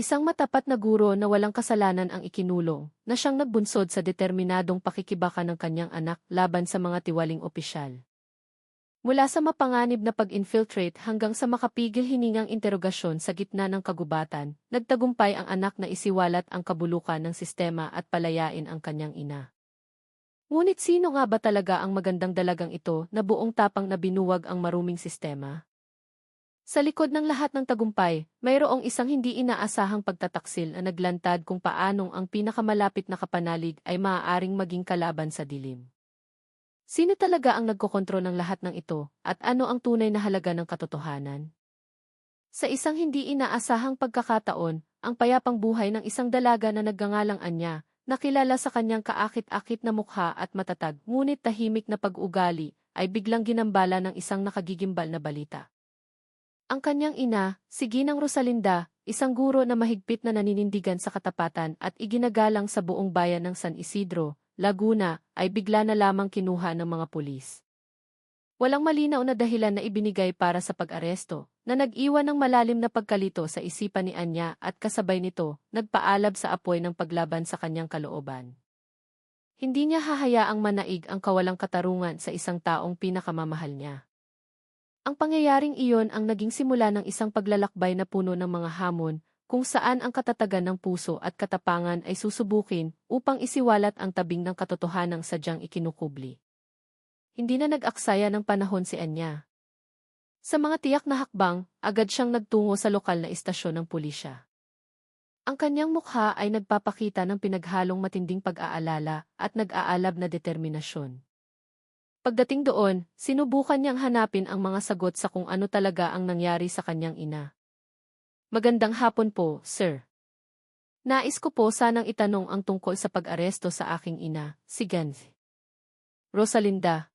Isang matapat na guro na walang kasalanan ang ikinulong, na siyang nagbunsod sa determinadong pakikibaka ng kanyang anak laban sa mga tiwaling opisyal. Mula sa mapanganib na pag-infiltrate hanggang sa makapigil hiningang interogasyon sa gitna ng kagubatan, nagtagumpay ang anak na isiwalat ang kabulukan ng sistema at palayain ang kanyang ina. Ngunit sino nga ba talaga ang magandang dalagang ito na buong tapang na binuwag ang maruming sistema? Sa likod ng lahat ng tagumpay, mayroong isang hindi inaasahang pagtataksil na naglantad kung paanong ang pinakamalapit na kapanalig ay maaaring maging kalaban sa dilim. Sino talaga ang nagkokontrol ng lahat ng ito, at ano ang tunay na halaga ng katotohanan? Sa isang hindi inaasahang pagkakataon, ang payapang buhay ng isang dalaga na nagngangalang Anya, nakilala sa kanyang kaakit-akit na mukha at matatag ngunit tahimik na pag-ugali, ay biglang ginambala ng isang nakagigimbal na balita. Ang kanyang ina, si Ginang Rosalinda, isang guro na mahigpit na naninindigan sa katapatan at iginagalang sa buong bayan ng San Isidro, Laguna, ay bigla na lamang kinuha ng mga pulis. Walang malinaw na dahilan na ibinigay para sa pag-aresto, na nag-iwan ng malalim na pagkalito sa isipan ni Anya at kasabay nito, nagpaalab sa apoy ng paglaban sa kanyang kalooban. Hindi niya hahayaang manaig ang kawalang katarungan sa isang taong pinakamamahal niya. Ang pangyayaring iyon ang naging simula ng isang paglalakbay na puno ng mga hamon, kung saan ang katatagan ng puso at katapangan ay susubukin upang isiwalat ang tabing ng katotohanang sadyang ikinukubli. Hindi na nag-aksaya ng panahon si Anya. Sa mga tiyak na hakbang, agad siyang nagtungo sa lokal na istasyon ng pulisya. Ang kanyang mukha ay nagpapakita ng pinaghalong matinding pag-aalala at nag-aalab na determinasyon. Pagdating doon, sinubukan niyang hanapin ang mga sagot sa kung ano talaga ang nangyari sa kanyang ina. Magandang hapon po, sir. Nais ko po sanang itanong ang tungkol sa pag-aresto sa aking ina, si Genzi. Rosalinda.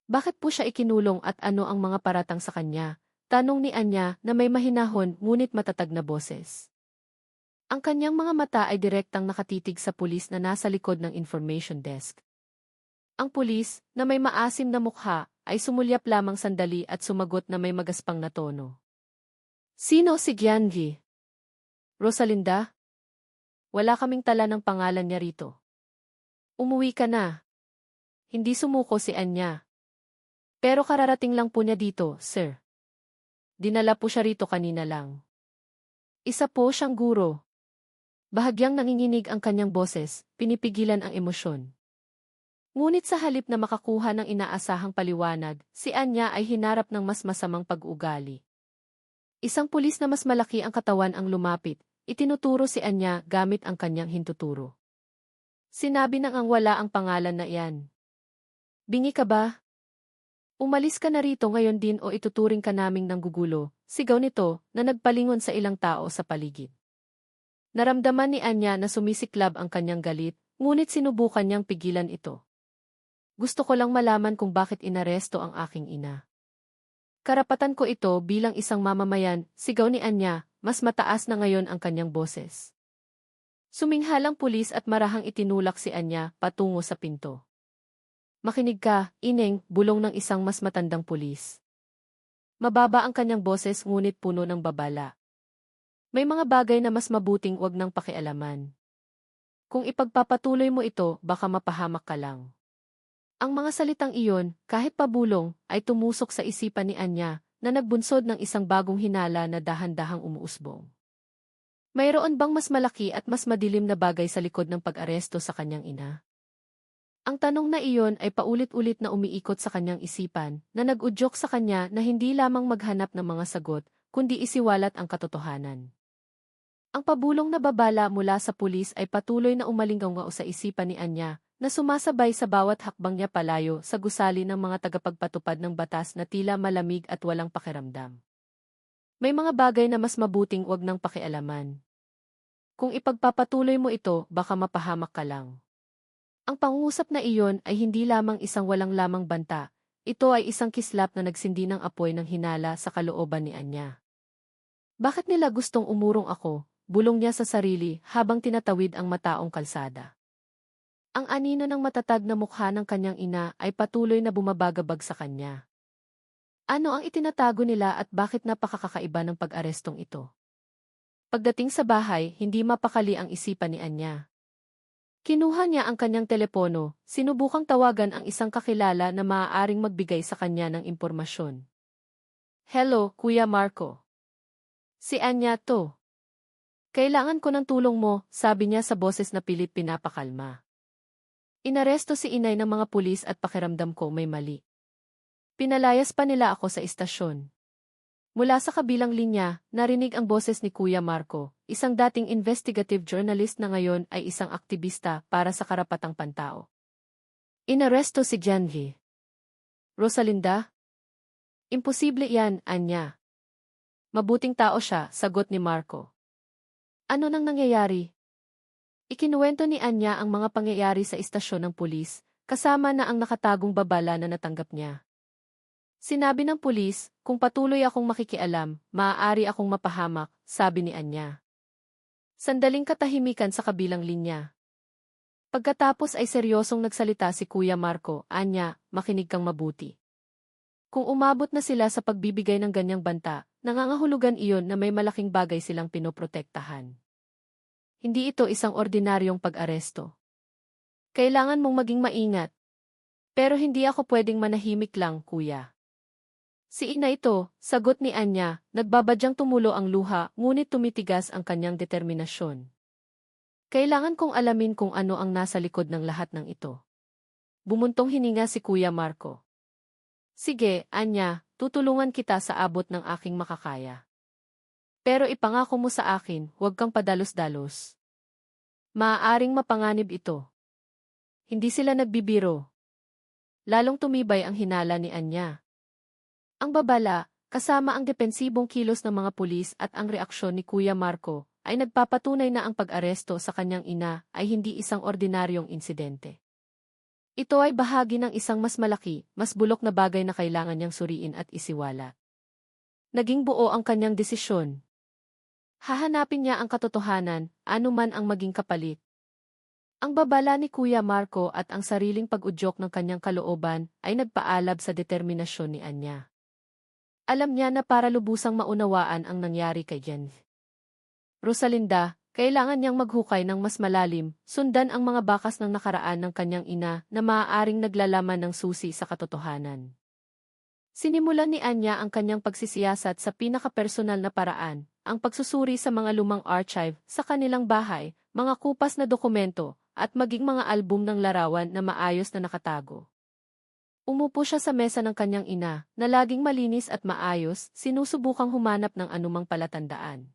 Bakit po siya ikinulong at ano ang mga paratang sa kanya? Tanong ni Anya na may mahinahon ngunit matatag na boses. Ang kanyang mga mata ay direktang nakatitig sa pulis na nasa likod ng information desk. Ang pulis, na may maasim na mukha, ay sumulyap lamang sandali at sumagot na may magaspang na tono. Sino si Giangi? Rosalinda? Wala kaming tala ng pangalan niya rito. Umuwi ka na. Hindi sumuko si Anya. Pero kararating lang po niya dito, sir. Dinala po siya rito kanina lang. Isa po siyang guro. Bahagyang nanginginig ang kanyang boses, pinipigilan ang emosyon. Ngunit sa halip na makakuha ng inaasahang paliwanag, si Anya ay hinarap ng mas masamang pag-ugali. Isang pulis na mas malaki ang katawan ang lumapit, itinuturo si Anya gamit ang kanyang hintuturo. Sinabi nang ang wala ang pangalan na iyan. Bingi ka ba? Umalis ka na rito ngayon din o ituturing ka naming nanggugulo, sigaw nito na nagpalingon sa ilang tao sa paligid. Naramdaman ni Anya na sumisiklab ang kanyang galit, ngunit sinubukan niyang pigilan ito. Gusto ko lang malaman kung bakit inaresto ang aking ina. Karapatan ko ito bilang isang mamamayan, sigaw ni Anya, mas mataas na ngayon ang kanyang boses. Suminghalang pulis at marahang itinulak si Anya patungo sa pinto. Makinig ka, ineng, bulong ng isang mas matandang pulis. Mababa ang kanyang boses ngunit puno ng babala. May mga bagay na mas mabuting wag nang pakialaman. Kung ipagpapatuloy mo ito, baka mapahamak ka lang. Ang mga salitang iyon, kahit pabulong, ay tumusok sa isipan ni Anya, na nagbunsod ng isang bagong hinala na dahan-dahang umuusbong. Mayroon bang mas malaki at mas madilim na bagay sa likod ng pag-aresto sa kanyang ina? Ang tanong na iyon ay paulit-ulit na umiikot sa kanyang isipan, na nag-udyok sa kanya na hindi lamang maghanap ng mga sagot, kundi isiwalat ang katotohanan. Ang pabulong na babala mula sa pulis ay patuloy na umalinggaw sa isipan ni Anya, na sumasabay sa bawat hakbang niya palayo sa gusali ng mga tagapagpatupad ng batas na tila malamig at walang pakiramdam. May mga bagay na mas mabuting wag nang pakialaman. Kung ipagpapatuloy mo ito, baka mapahamak ka lang. Ang pangungusap na iyon ay hindi lamang isang walang lamang banta, ito ay isang kislap na nagsindi ng apoy ng hinala sa kalooban ni Anya. Bakit nila gustong umurong ako? Bulong niya sa sarili habang tinatawid ang mataong kalsada. Ang anino ng matatag na mukha ng kanyang ina ay patuloy na bumabagabag sa kanya. Ano ang itinatago nila at bakit napakakaiba ng pag-arestong ito? Pagdating sa bahay, hindi mapakali ang isipan ni Anya. Kinuha niya ang kanyang telepono, sinubukang tawagan ang isang kakilala na maaaring magbigay sa kanya ng impormasyon. Hello, Kuya Marco. Si Anya to. Kailangan ko ng tulong mo, sabi niya sa boses na pilit pinapakalma. Inaresto si inay ng mga pulis at pakiramdam ko may mali. Pinalayas pa nila ako sa istasyon. Mula sa kabilang linya, narinig ang boses ni Kuya Marco, isang dating investigative journalist na ngayon ay isang aktivista para sa karapatang pantao. Inaresto si Janvi. Rosalinda? Imposible yan, Anya. Mabuting tao siya, sagot ni Marco. Ano nang nangyayari? Ikinuwento ni Anya ang mga pangyayari sa istasyon ng pulis, kasama na ang nakatagong babala na natanggap niya. Sinabi ng pulis, kung patuloy akong makikialam, maaari akong mapahamak, sabi ni Anya. Sandaling katahimikan sa kabilang linya. Pagkatapos ay seryosong nagsalita si Kuya Marco, Anya, makinig kang mabuti. Kung umabot na sila sa pagbibigay ng ganyang banta, nangangahulugan iyon na may malaking bagay silang pinoprotektahan. Hindi ito isang ordinaryong pag-aresto. Kailangan mong maging maingat. Pero hindi ako pwedeng manahimik lang, kuya. Si ina ito, sagot ni Anya, nagbabadyang tumulo ang luha, ngunit tumitigas ang kanyang determinasyon. Kailangan kong alamin kung ano ang nasa likod ng lahat ng ito. Bumuntong hininga si Kuya Marco. Sige, Anya, tutulungan kita sa abot ng aking makakaya. Pero ipangako mo sa akin, huwag kang padalos-dalos. Maaaring mapanganib ito. Hindi sila nagbibiro. Lalong tumibay ang hinala ni Anya. Ang babala, kasama ang depensibong kilos ng mga pulis at ang reaksyon ni Kuya Marco, ay nagpapatunay na ang pag-aresto sa kanyang ina ay hindi isang ordinaryong insidente. Ito ay bahagi ng isang mas malaki, mas bulok na bagay na kailangan niyang suriin at isiwala. Naging buo ang kanyang desisyon. Hahanapin niya ang katotohanan, anuman ang maging kapalit. Ang babala ni Kuya Marco at ang sariling pag-udyok ng kanyang kalooban ay nagpaalab sa determinasyon ni Anya. Alam niya na para lubusang maunawaan ang nangyari kay Jen. Rosalinda, kailangan niyang maghukay ng mas malalim, sundan ang mga bakas ng nakaraan ng kanyang ina na maaaring naglalaman ng susi sa katotohanan. Sinimulan ni Anya ang kanyang pagsisiyasat sa pinakapersonal na paraan, ang pagsusuri sa mga lumang archive sa kanilang bahay, mga kupas na dokumento, at maging mga album ng larawan na maayos na nakatago. Umupo siya sa mesa ng kanyang ina, na laging malinis at maayos, sinusubukang humanap ng anumang palatandaan.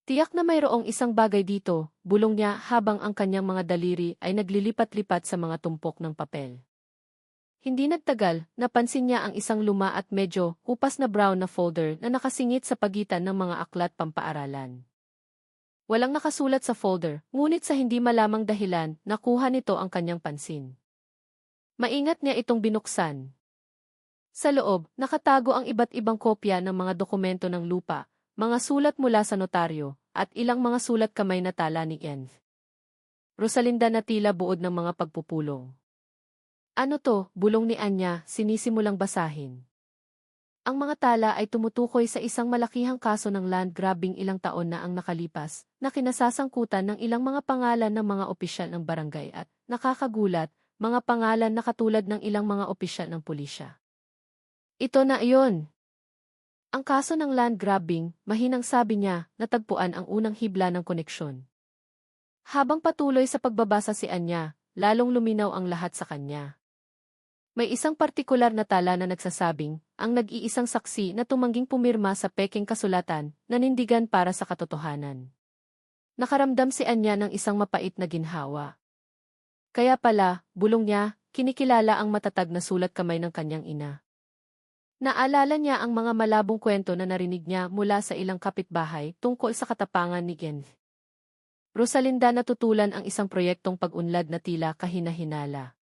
Tiyak na mayroong isang bagay dito, bulong niya habang ang kanyang mga daliri ay naglilipat-lipat sa mga tumpok ng papel. Hindi nagtagal, napansin niya ang isang luma at medyo hupas na brown na folder na nakasingit sa pagitan ng mga aklat pampaaralan. Walang nakasulat sa folder, ngunit sa hindi malamang dahilan, nakuha nito ang kanyang pansin. Maingat niya itong binuksan. Sa loob, nakatago ang iba't ibang kopya ng mga dokumento ng lupa, mga sulat mula sa notaryo, at ilang mga sulat kamay na tala ni Env. Rosalinda na tila buod ng mga pagpupulong. Ano to, bulong ni Anya, sinisimulang basahin. Ang mga tala ay tumutukoy sa isang malakihang kaso ng land grabbing ilang taon na ang nakalipas, na kinasasangkutan ng ilang mga pangalan ng mga opisyal ng barangay at, nakakagulat, mga pangalan na katulad ng ilang mga opisyal ng pulisya. Ito na iyon. Ang kaso ng land grabbing, mahinang sabi niya, natagpuan ang unang hibla ng koneksyon. Habang patuloy sa pagbabasa si Anya, lalong luminaw ang lahat sa kanya. May isang partikular na tala na nagsasabing, ang nag-iisang saksi na tumangging pumirma sa pekeng kasulatan, nanindigan para sa katotohanan. Nakaramdam si Anya ng isang mapait na ginhawa. Kaya pala, bulong niya, kinikilala ang matatag na sulat kamay ng kanyang ina. Naalala niya ang mga malabong kwento na narinig niya mula sa ilang kapitbahay tungkol sa katapangan ni Genv. Rosalinda natutulan ang isang proyektong pag-unlad na tila kahina-hinala.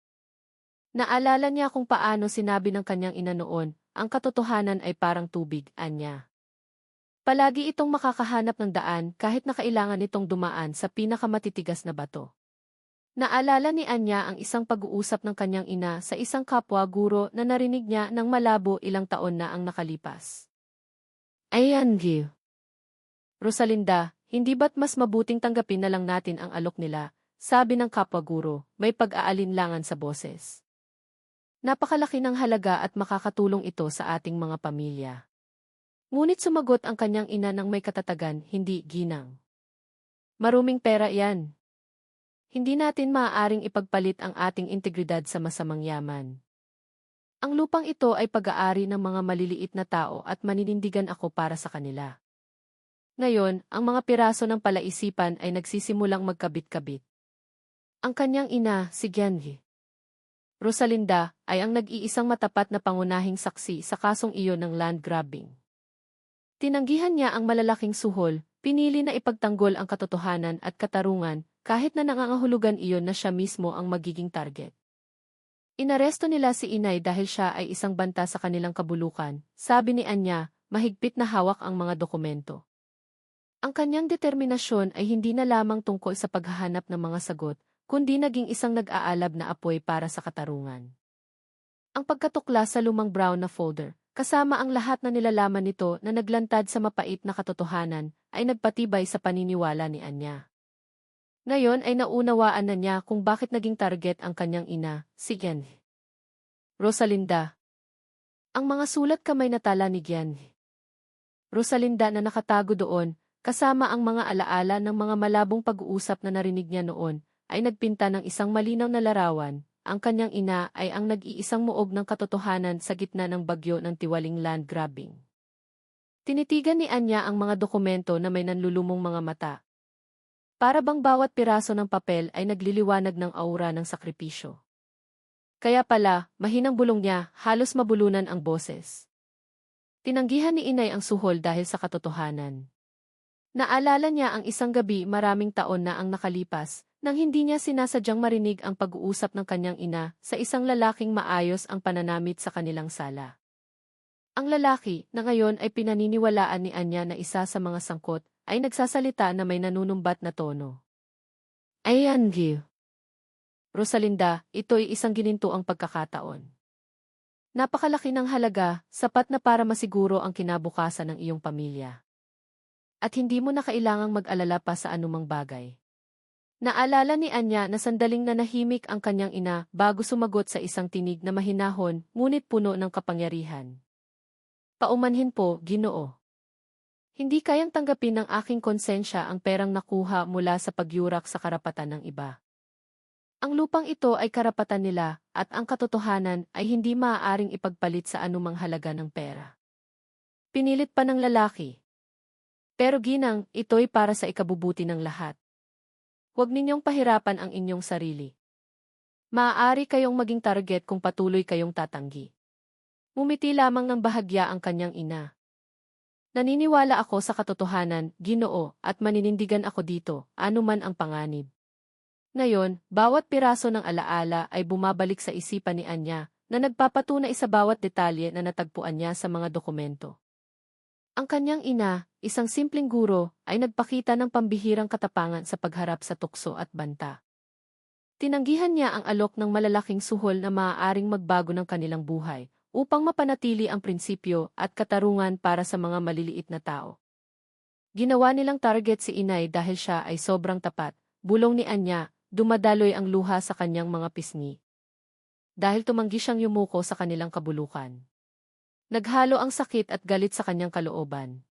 Naalala niya kung paano sinabi ng kanyang ina noon, ang katotohanan ay parang tubig, Anya. Palagi itong makakahanap ng daan kahit na kailangan itong dumaan sa pinakamatitigas na bato. Naalala ni Anya ang isang pag-uusap ng kanyang ina sa isang kapwa-guro na narinig niya ng malabo ilang taon na ang nakalipas. Ayan, Gil. Rosalinda, hindi ba't mas mabuting tanggapin na lang natin ang alok nila, sabi ng kapwa guro, may pag-aalinlangan sa boses. Napakalaki ng halaga at makakatulong ito sa ating mga pamilya. Ngunit sumagot ang kanyang ina ng may katatagan, hindi ginang. Maruming pera yan. Hindi natin maaaring ipagpalit ang ating integridad sa masamang yaman. Ang lupang ito ay pag-aari ng mga maliliit na tao at maninindigan ako para sa kanila. Ngayon, ang mga piraso ng palaisipan ay nagsisimulang magkabit-kabit. Ang kanyang ina, si Gianni Rosalinda, ay ang nag-iisang matapat na pangunahing saksi sa kasong iyon ng land grabbing. Tinanggihan niya ang malalaking suhol, pinili na ipagtanggol ang katotohanan at katarungan, kahit na nangangahulugan iyon na siya mismo ang magiging target. Inaresto nila si inay dahil siya ay isang banta sa kanilang kabulukan, sabi ni Anya, mahigpit na hawak ang mga dokumento. Ang kanyang determinasyon ay hindi na lamang tungkol sa paghahanap ng mga sagot, kundi naging isang nag-aalab na apoy para sa katarungan. Ang pagkatukla sa lumang brown na folder, kasama ang lahat na nilalaman nito na naglantad sa mapait na katotohanan, ay nagpatibay sa paniniwala ni Anya. Ngayon ay naunawaan na niya kung bakit naging target ang kanyang ina, si Gianni Rosalinda. Ang mga sulat kamay na tala ni Gianni Rosalinda na nakatago doon, kasama ang mga alaala ng mga malabong pag-uusap na narinig niya noon, ay nagpinta ng isang malinaw na larawan. Ang kanyang ina ay ang nag-iisang muog ng katotohanan sa gitna ng bagyo ng tiwaling land grabbing. Tinitigan ni Anya ang mga dokumento na may nanlulumong mga mata. Para bang bawat piraso ng papel ay nagliliwanag ng aura ng sakripisyo. Kaya pala, mahinang bulong niya, halos mabulunan ang boses. Tinanggihan ni inay ang suhol dahil sa katotohanan. Naalala niya ang isang gabi maraming taon na ang nakalipas, nang hindi niya sinasadyang marinig ang pag-uusap ng kanyang ina sa isang lalaking maayos ang pananamit sa kanilang sala. Ang lalaki, na ngayon ay pinaniniwalaan ni Anya na isa sa mga sangkot, ay nagsasalita na may nanunumbat na tono. Ayan, Rosalinda, ito'y isang ginintuang pagkakataon. Napakalaki ng halaga, sapat na para masiguro ang kinabukasan ng iyong pamilya. At hindi mo na kailangang mag-alala pa sa anumang bagay. Naalala ni Anya na sandaling nanahimik ang kanyang ina bago sumagot sa isang tinig na mahinahon, ngunit puno ng kapangyarihan. Paumanhin po, Ginoo. Hindi kayang tanggapin ng aking konsensya ang perang nakuha mula sa pagyurak sa karapatan ng iba. Ang lupang ito ay karapatan nila, at ang katotohanan ay hindi maaaring ipagpalit sa anumang halaga ng pera. Pinilit pa ng lalaki. Pero ginang, ito'y para sa ikabubuti ng lahat. Huwag ninyong pahirapan ang inyong sarili. Maaari kayong maging target kung patuloy kayong tatanggi. Ngumiti lamang ng bahagya ang kanyang ina. Naniniwala ako sa katotohanan, Ginoo, at maninindigan ako dito, anuman ang panganib. Ngayon, bawat piraso ng alaala ay bumabalik sa isipan ni Anya, na nagpapatunay sa bawat detalye na natagpuan niya sa mga dokumento. Ang kanyang ina, isang simpleng guro, ay nagpakita ng pambihirang katapangan sa pagharap sa tukso at banta. Tinanggihan niya ang alok ng malalaking suhol na maaaring magbago ng kanilang buhay, upang mapanatili ang prinsipyo at katarungan para sa mga maliliit na tao. Ginawa nilang target si inay dahil siya ay sobrang tapat, bulong ni Anya, dumadaloy ang luha sa kanyang mga pisngi. Dahil tumanggi siyang yumuko sa kanilang kabulukan. Naghalo ang sakit at galit sa kanyang kalooban.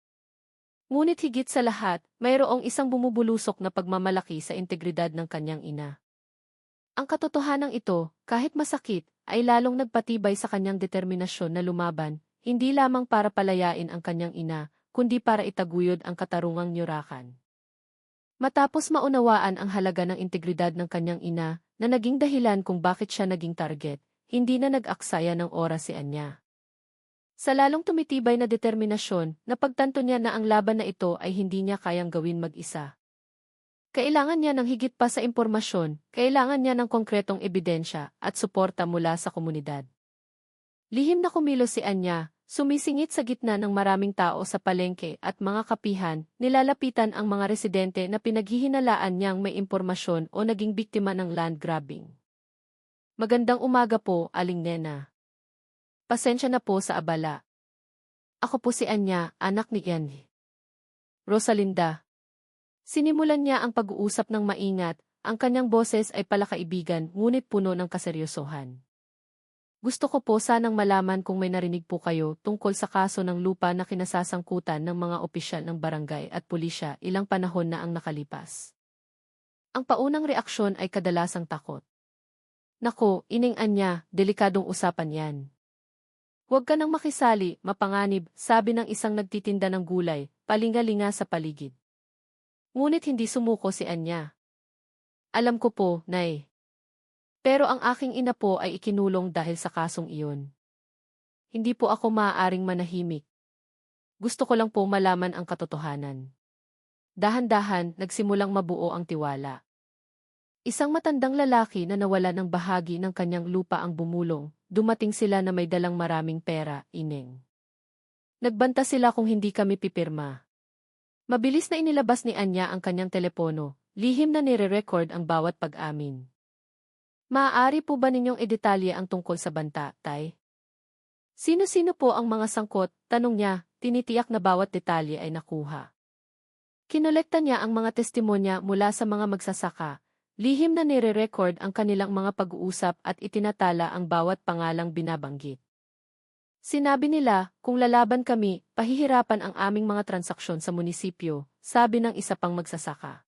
Ngunit higit sa lahat, mayroong isang bumubulusok na pagmamalaki sa integridad ng kanyang ina. Ang katotohanang ito, kahit masakit, ay lalong nagpatibay sa kanyang determinasyon na lumaban, hindi lamang para palayain ang kanyang ina, kundi para itaguyod ang katarungang nyurakan. Matapos maunawaan ang halaga ng integridad ng kanyang ina, na naging dahilan kung bakit siya naging target, hindi na nag-aksaya ng oras si Anya. Sa lalong tumitibay na determinasyon, napagtanto niya na ang laban na ito ay hindi niya kayang gawin mag-isa. Kailangan niya ng higit pa sa impormasyon, kailangan niya ng konkretong ebidensya at suporta mula sa komunidad. Lihim na kumilos si Anya, sumisingit sa gitna ng maraming tao sa palengke at mga kapihan, nilalapitan ang mga residente na pinaghihinalaan niyang may impormasyon o naging biktima ng land grabbing. Magandang umaga po, Aling Nena. Pasensya na po sa abala. Ako po si Anya, anak ni Gianni Rosalinda. Sinimulan niya ang pag-uusap ng maingat, ang kanyang boses ay palakaibigan ngunit puno ng kaseryosohan. Gusto ko po sanang malaman kung may narinig po kayo tungkol sa kaso ng lupa na kinasasangkutan ng mga opisyal ng barangay at pulisya ilang panahon na ang nakalipas. Ang paunang reaksyon ay kadalasang takot. Nako, ining-an niya, delikadong usapan yan. Huwag ka nang makisali, mapanganib, sabi ng isang nagtitinda ng gulay, palingalinga sa paligid. Ngunit hindi sumuko si Anya. Alam ko po, Nay. Pero ang aking ina po ay ikinulong dahil sa kasong iyon. Hindi po ako maaaring manahimik. Gusto ko lang po malaman ang katotohanan. Dahan-dahan, nagsimulang mabuo ang tiwala. Isang matandang lalaki na nawala ng bahagi ng kanyang lupa ang bumulong, dumating sila na may dalang maraming pera, ineng. Nagbanta sila kung hindi kami pipirma. Mabilis na inilabas ni Anya ang kanyang telepono, lihim na nire-record ang bawat pag-amin. Maaari po ba ninyong idetalye ang tungkol sa banta, Tay? Sino-sino po ang mga sangkot? Tanong niya, tinitiyak na bawat detalye ay nakuha. Kinolekta niya ang mga testimonya mula sa mga magsasaka, lihim na nire-record ang kanilang mga pag-uusap at itinatala ang bawat pangalang binabanggit. Sinabi nila, kung lalaban kami, pahihirapan ang aming mga transaksyon sa munisipyo, sabi ng isa pang magsasaka.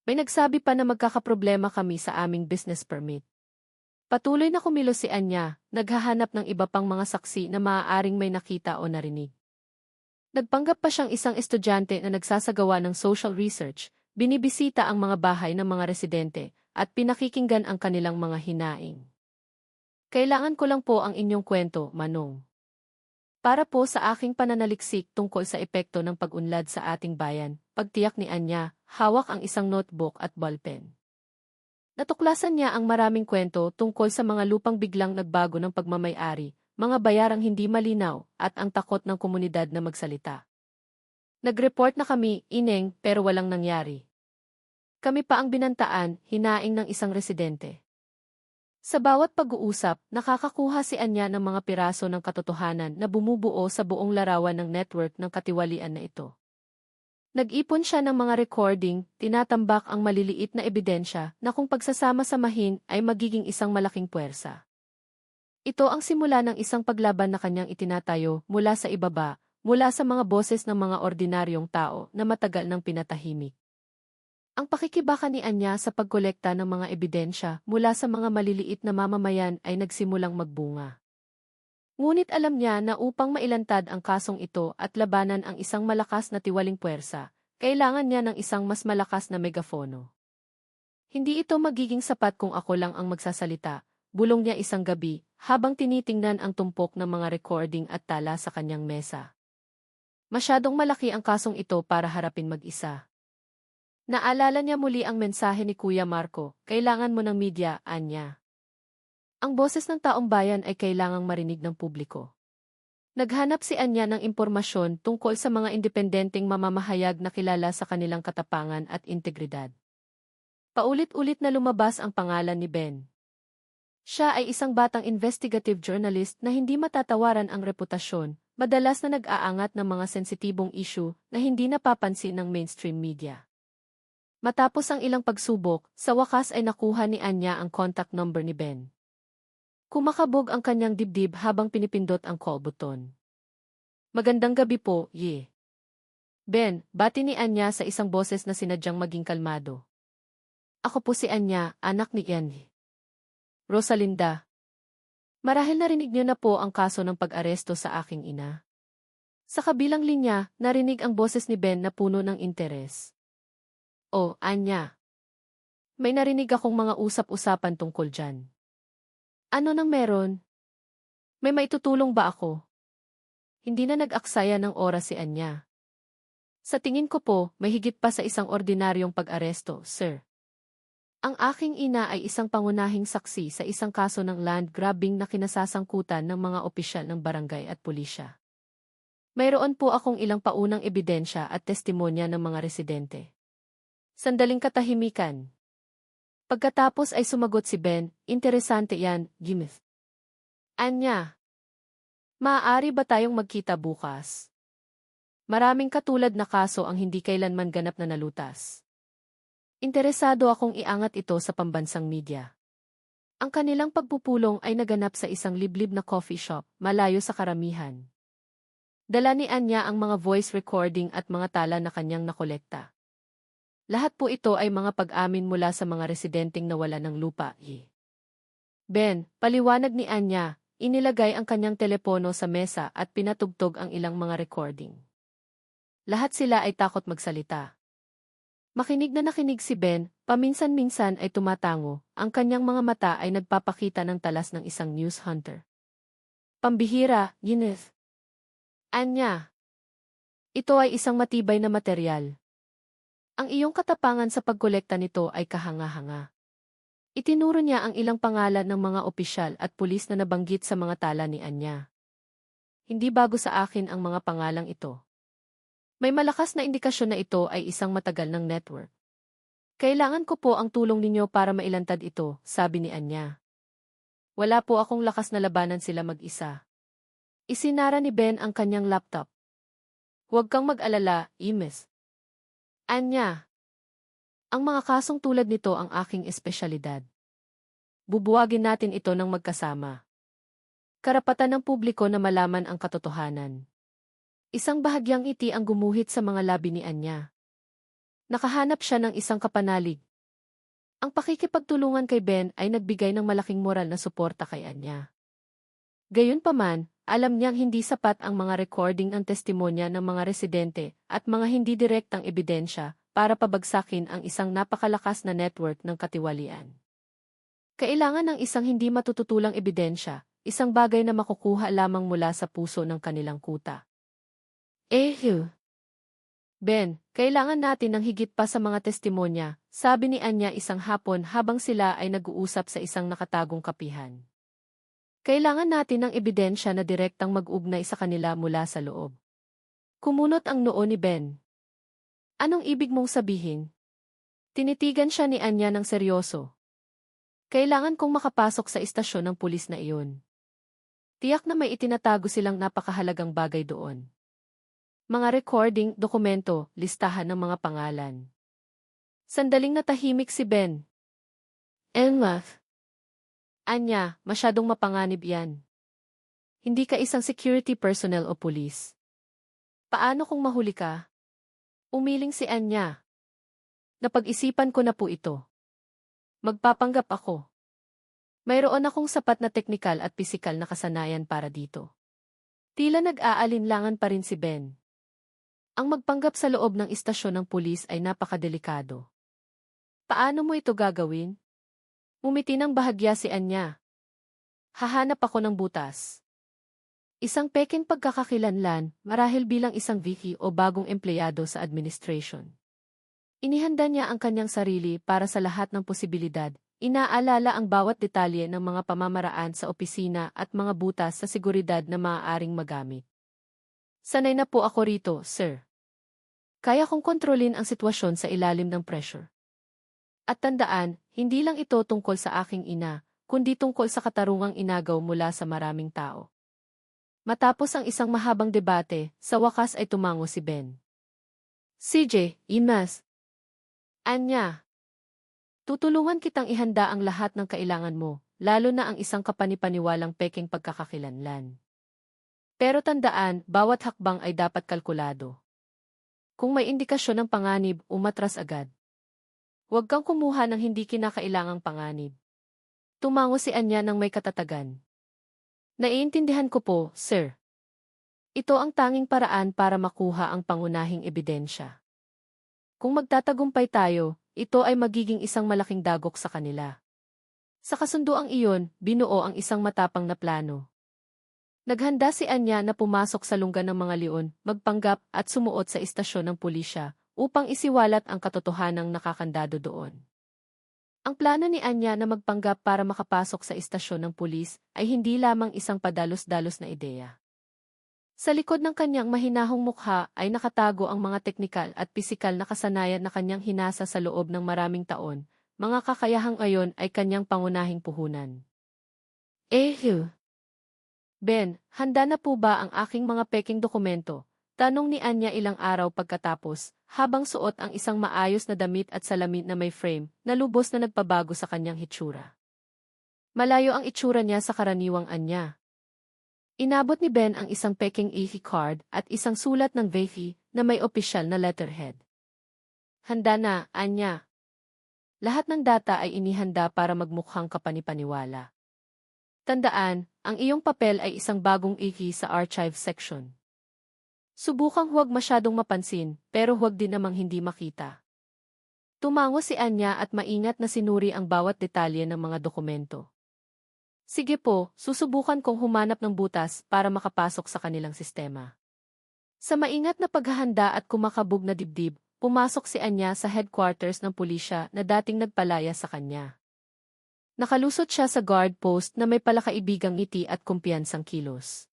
May nagsabi pa na magkakaproblema kami sa aming business permit. Patuloy na kumilos si Anya, naghahanap ng iba pang mga saksi na maaaring may nakita o narinig. Nagpanggap pa siyang isang estudyante na nagsasagawa ng social research, binibisita ang mga bahay ng mga residente, at pinakikinggan ang kanilang mga hinaing. Kailangan ko lang po ang inyong kwento, Manong. Para po sa aking pananaliksik tungkol sa epekto ng pag-unlad sa ating bayan, pagtiyak ni Anya, hawak ang isang notebook at ballpen. Natuklasan niya ang maraming kwento tungkol sa mga lupang biglang nagbago ng pagmamay-ari, mga bayarang hindi malinaw, at ang takot ng komunidad na magsalita. Nag-report na kami, ineng, pero walang nangyari. Kami pa ang binantaan, hinaing ng isang residente. Sa bawat pag-uusap, nakakakuha si Anya ng mga piraso ng katotohanan na bumubuo sa buong larawan ng network ng katiwalian na ito. Nag-ipon siya ng mga recording, tinatambak ang maliliit na ebidensya na kung pagsasama-samahin ay magiging isang malaking puwersa. Ito ang simula ng isang paglaban na kanyang itinatayo mula sa ibaba, mula sa mga boses ng mga ordinaryong tao na matagal nang pinatahimik. Ang pakikibaka ni Anya sa pagkolekta ng mga ebidensya mula sa mga maliliit na mamamayan ay nagsimulang magbunga. Ngunit alam niya na upang mailantad ang kasong ito at labanan ang isang malakas na tiwaling puwersa, kailangan niya ng isang mas malakas na megafono. Hindi ito magiging sapat kung ako lang ang magsasalita, bulong niya isang gabi, habang tinitingnan ang tumpok ng mga recording at tala sa kanyang mesa. Masyadong malaki ang kasong ito para harapin mag-isa. Naalala niya muli ang mensahe ni Kuya Marco, kailangan mo ng media, Anya. Ang boses ng taong bayan ay kailangang marinig ng publiko. Naghanap si Anya ng impormasyon tungkol sa mga independenteng mamamahayag na kilala sa kanilang katapangan at integridad. Paulit-ulit na lumabas ang pangalan ni Ben. Siya ay isang batang investigative journalist na hindi matatawaran ang reputasyon, madalas na nag-aangat ng mga sensitibong issue na hindi napapansin ng mainstream media. Matapos ang ilang pagsubok, sa wakas ay nakuha ni Anya ang contact number ni Ben. Kumakabog ang kanyang dibdib habang pinipindot ang call button. Magandang gabi po, ye. Ben, bati ni Anya sa isang boses na sinadyang maging kalmado. Ako po si Anya, anak ni Ian. Rosalinda. Marahil narinig niyo na po ang kaso ng pag-aresto sa aking ina. Sa kabilang linya, narinig ang boses ni Ben na puno ng interes. Oh, Anya. May narinig akong mga usap-usapan tungkol dyan. Ano nang meron? May maitutulong ba ako? Hindi na nag-aksaya ng oras si Anya. Sa tingin ko po, may higit pa sa isang ordinaryong pag-aresto, sir. Ang aking ina ay isang pangunahing saksi sa isang kaso ng land grabbing na kinasasangkutan ng mga opisyal ng barangay at pulisya. Mayroon po akong ilang paunang ebidensya at testimonya ng mga residente. Sandaling katahimikan. Pagkatapos ay sumagot si Ben, interesante yan, Jimith. Anya, maaari ba tayong magkita bukas? Maraming katulad na kaso ang hindi kailanman ganap na nalutas. Interesado akong iangat ito sa pambansang media. Ang kanilang pagpupulong ay naganap sa isang liblib na coffee shop, malayo sa karamihan. Dala ni Anya ang mga voice recording at mga tala na kanyang nakolekta. Lahat po ito ay mga pag-amin mula sa mga residenteng nawala ng lupa. Ben, paliwanag ni Anya, inilagay ang kanyang telepono sa mesa at pinatugtog ang ilang mga recording. Lahat sila ay takot magsalita. Makinig na nakinig si Ben, paminsan-minsan ay tumatango, ang kanyang mga mata ay nagpapakita ng talas ng isang news hunter. Pambihira, Gineth. Anya. Ito ay isang matibay na materyal. Ang iyong katapangan sa pagkolekta nito ay kahanga-hanga. Itinuro niya ang ilang pangalan ng mga opisyal at pulis na nabanggit sa mga tala ni Anya. Hindi bago sa akin ang mga pangalang ito. May malakas na indikasyon na ito ay isang matagal ng network. Kailangan ko po ang tulong ninyo para mailantad ito, sabi ni Anya. Wala po akong lakas na labanan sila mag-isa. Isinara ni Ben ang kanyang laptop. Huwag kang mag-alala, Imes. Anya. Ang mga kasong tulad nito ang aking espesyalidad. Bubuwagin natin ito ng magkasama. Karapatan ng publiko na malaman ang katotohanan. Isang bahagyang ngiti ang gumuhit sa mga labi ni Anya. Nakahanap siya ng isang kapanalig. Ang pakikipagtulungan kay Ben ay nagbigay ng malaking moral na suporta kay Anya. Gayunpaman, alam niyang hindi sapat ang mga recording ng testimonya ng mga residente at mga hindi direktang ebidensya para pabagsakin ang isang napakalakas na network ng katiwalian. Kailangan ng isang hindi matututulang ebidensya, isang bagay na makukuha lamang mula sa puso ng kanilang kuta. Ben, kailangan natin ng higit pa sa mga testimonya, sabi ni Anya isang hapon habang sila ay nag-uusap sa isang nakatagong kapihan. Kailangan natin ng ebidensya na direktang mag-ugnay sa kanila mula sa loob. Kumunot ang noo ni Ben. Anong ibig mong sabihin? Tinitigan siya ni Anya ng seryoso. Kailangan kong makapasok sa istasyon ng pulis na iyon. Tiyak na may itinatago silang napakahalagang bagay doon. Mga recording, dokumento, listahan ng mga pangalan. Sandaling natahimik si Ben. Emma. Anya, masyadong mapanganib yan. Hindi ka isang security personnel o pulis. Paano kung mahuli ka? Umiling si Anya. Napag-isipan ko na po ito. Magpapanggap ako. Mayroon akong sapat na teknikal at pisikal na kasanayan para dito. Tila nag-aalinlangan pa rin si Ben. Ang magpanggap sa loob ng istasyon ng pulis ay napakadelikado. Paano mo ito gagawin? Umiti ng bahagya si Anya. Hahanap ako ng butas. Isang peking pagkakakilanlan, marahil bilang isang VP o bagong empleyado sa administration. Inihanda niya ang kanyang sarili para sa lahat ng posibilidad, inaalala ang bawat detalye ng mga pamamaraan sa opisina at mga butas sa seguridad na maaaring magamit. Sanay na po ako rito, sir. Kaya kong kontrolin ang sitwasyon sa ilalim ng pressure. At tandaan, hindi lang ito tungkol sa aking ina, kundi tungkol sa katarungang inagaw mula sa maraming tao. Matapos ang isang mahabang debate, sa wakas ay tumango si Ben. CJ, Imas. Anya. Tutulungan kitang ihanda ang lahat ng kailangan mo, lalo na ang isang kapanipaniwalang peking pagkakakilanlan. Pero tandaan, bawat hakbang ay dapat kalkulado. Kung may indikasyon ng panganib, umatras agad. Huwag kang kumuha ng hindi kinakailangang panganib. Tumango si Anya ng may katatagan. Naiintindihan ko po, sir. Ito ang tanging paraan para makuha ang pangunahing ebidensya. Kung magtatagumpay tayo, ito ay magiging isang malaking dagok sa kanila. Sa kasunduang iyon, binuo ang isang matapang na plano. Naghanda si Anya na pumasok sa lungga ng mga leon, magpanggap at sumuot sa istasyon ng pulisya upang isiwalat ang katotohanang nakakandado doon. Ang plano ni Anya na magpanggap para makapasok sa istasyon ng pulis ay hindi lamang isang padalos-dalos na ideya. Sa likod ng kanyang mahinahong mukha ay nakatago ang mga teknikal at pisikal na kasanayan na kanyang hinasa sa loob ng maraming taon, mga kakayahang ayon ay kanyang pangunahing puhunan. Ben, handa na po ba ang aking mga peking dokumento? Tanong ni Anya ilang araw pagkatapos, habang suot ang isang maayos na damit at salamin na may frame, na lubos na nagpabago sa kanyang hitsura. Malayo ang itsura niya sa karaniwang Anya. Inabot ni Ben ang isang peking EV card at isang sulat ng VEFI na may opisyal na letterhead. Handa na, Anya. Lahat ng data ay inihanda para magmukhang kapanipaniwala. Tandaan, ang iyong papel ay isang bagong EV sa archive section. Subukang huwag masyadong mapansin, pero huwag din namang hindi makita. Tumango si Anya at maingat na sinuri ang bawat detalye ng mga dokumento. Sige po, susubukan kong humanap ng butas para makapasok sa kanilang sistema. Sa maingat na paghahanda at kumakabog na dibdib, pumasok si Anya sa headquarters ng pulisya na dating nagpalaya sa kanya. Nakalusot siya sa guard post na may palakaibigang ngiti at kumpiyansang kilos.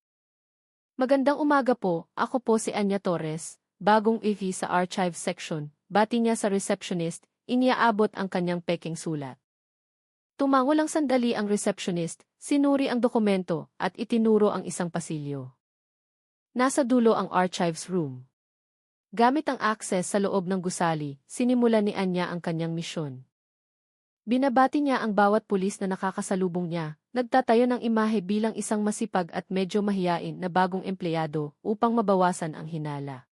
Magandang umaga po, ako po si Anya Torres, bagong EV sa archive section, bati niya sa receptionist, iniaabot ang kanyang peking sulat. Tumango lang sandali ang receptionist, sinuri ang dokumento, at itinuro ang isang pasilyo. Nasa dulo ang archives room. Gamit ang access sa loob ng gusali, sinimula ni Anya ang kanyang misyon. Binabati niya ang bawat pulis na nakakasalubong niya, nagtatayo ng imahe bilang isang masipag at medyo mahiyain na bagong empleyado upang mabawasan ang hinala.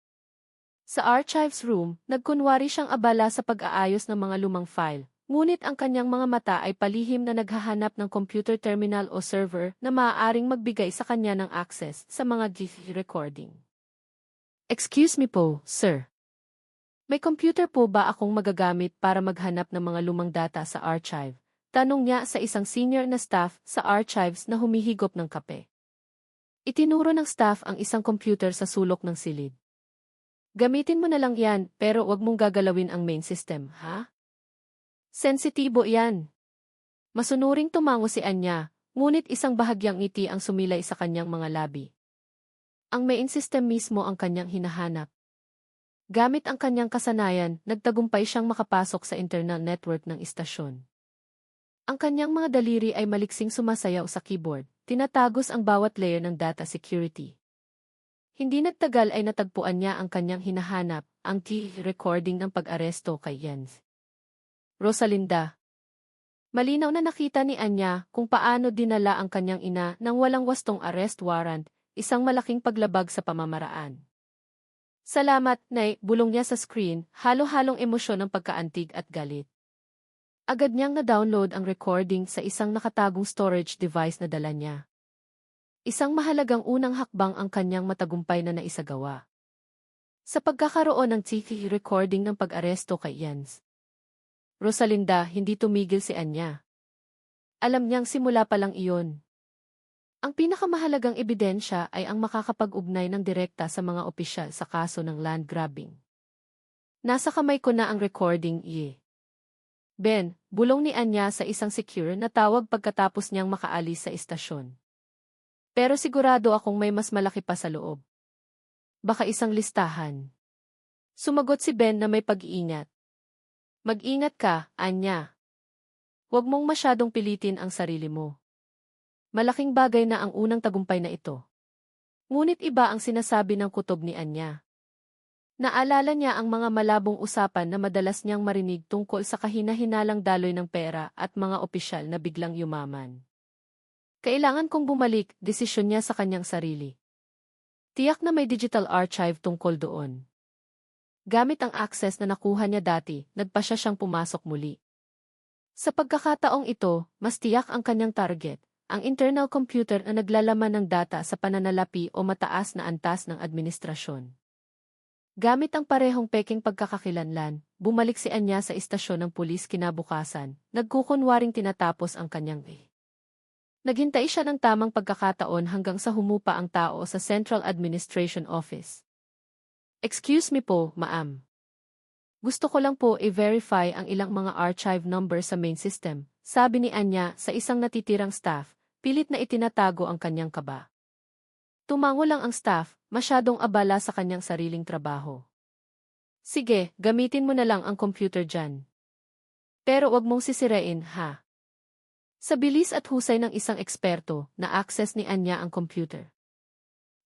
Sa archives room, nagkunwari siyang abala sa pag-aayos ng mga lumang file. Ngunit ang kanyang mga mata ay palihim na naghahanap ng computer terminal o server na maaaring magbigay sa kanya ng access sa mga GIF recording. Excuse me po, sir. May computer po ba akong magagamit para maghanap ng mga lumang data sa archive? Tanong niya sa isang senior na staff sa archives na humihigop ng kape. Itinuro ng staff ang isang computer sa sulok ng silid. Gamitin mo na lang yan, pero wag mong gagalawin ang main system, ha? Sensitibo yan. Masunuring tumango si Anya, ngunit isang bahagyang ngiti ang sumilay sa kanyang mga labi. Ang main system mismo ang kanyang hinahanap. Gamit ang kanyang kasanayan, nagtagumpay siyang makapasok sa internal network ng istasyon. Ang kanyang mga daliri ay maliksing sumasayaw sa keyboard, tinatagos ang bawat layer ng data security. Hindi nagtagal ay natagpuan niya ang kanyang hinahanap, ang key recording ng pag-aresto kay Jens. Rosalinda. Malinaw na nakita ni Anya kung paano dinala ang kanyang ina ng walang wastong arrest warrant, isang malaking paglabag sa pamamaraan. Salamat, Nay, bulong niya sa screen, halo-halong emosyon ng pagkaantig at galit. Agad niyang na-download ang recording sa isang nakatagong storage device na dala niya. Isang mahalagang unang hakbang ang kanyang matagumpay na naisagawa. Sa pagkakaroon ng TV recording ng pag-aresto kay Jens. Rosalinda, hindi tumigil si Anya. Alam niyang simula pa lang iyon. Ang pinakamahalagang ebidensya ay ang makakapag-ugnay ng direkta sa mga opisyal sa kaso ng land grabbing. Nasa kamay ko na ang recording, Ben, bulong ni Anya sa isang secure na tawag pagkatapos niyang makaalis sa istasyon. Pero sigurado akong may mas malaki pa sa loob. Baka isang listahan. Sumagot si Ben na may pag-iingat. Mag-ingat ka, Anya. Huwag mong masyadong pilitin ang sarili mo. Malaking bagay na ang unang tagumpay na ito. Ngunit iba ang sinasabi ng kutob ni Anya. Naalala niya ang mga malabong usapan na madalas niyang marinig tungkol sa kahina-hinalang daloy ng pera at mga opisyal na biglang yumaman. Kailangan kong bumalik, desisyon niya sa kanyang sarili. Tiyak na may digital archive tungkol doon. Gamit ang access na nakuha niya dati, nagpasya siyang pumasok muli. Sa pagkakataong ito, mas tiyak ang kanyang target, ang internal computer na naglalaman ng data sa pananalapi o mataas na antas ng administrasyon. Gamit ang parehong peking pagkakakilanlan, bumalik si Anya sa istasyon ng pulis kinabukasan, nagkukunwaring tinatapos ang kanyang Naghintay siya ng tamang pagkakataon hanggang sa humupa ang tao sa Central Administration Office. Excuse me po, ma'am. Gusto ko lang po i-verify ang ilang mga archive number sa main system, sabi ni Anya sa isang natitirang staff, pilit na itinatago ang kanyang kaba. Tumango lang ang staff, masyadong abala sa kanyang sariling trabaho. Sige, gamitin mo na lang ang computer dyan. Pero wag mong sisirain, ha? Sa bilis at husay ng isang eksperto, na-access ni Anya ang computer.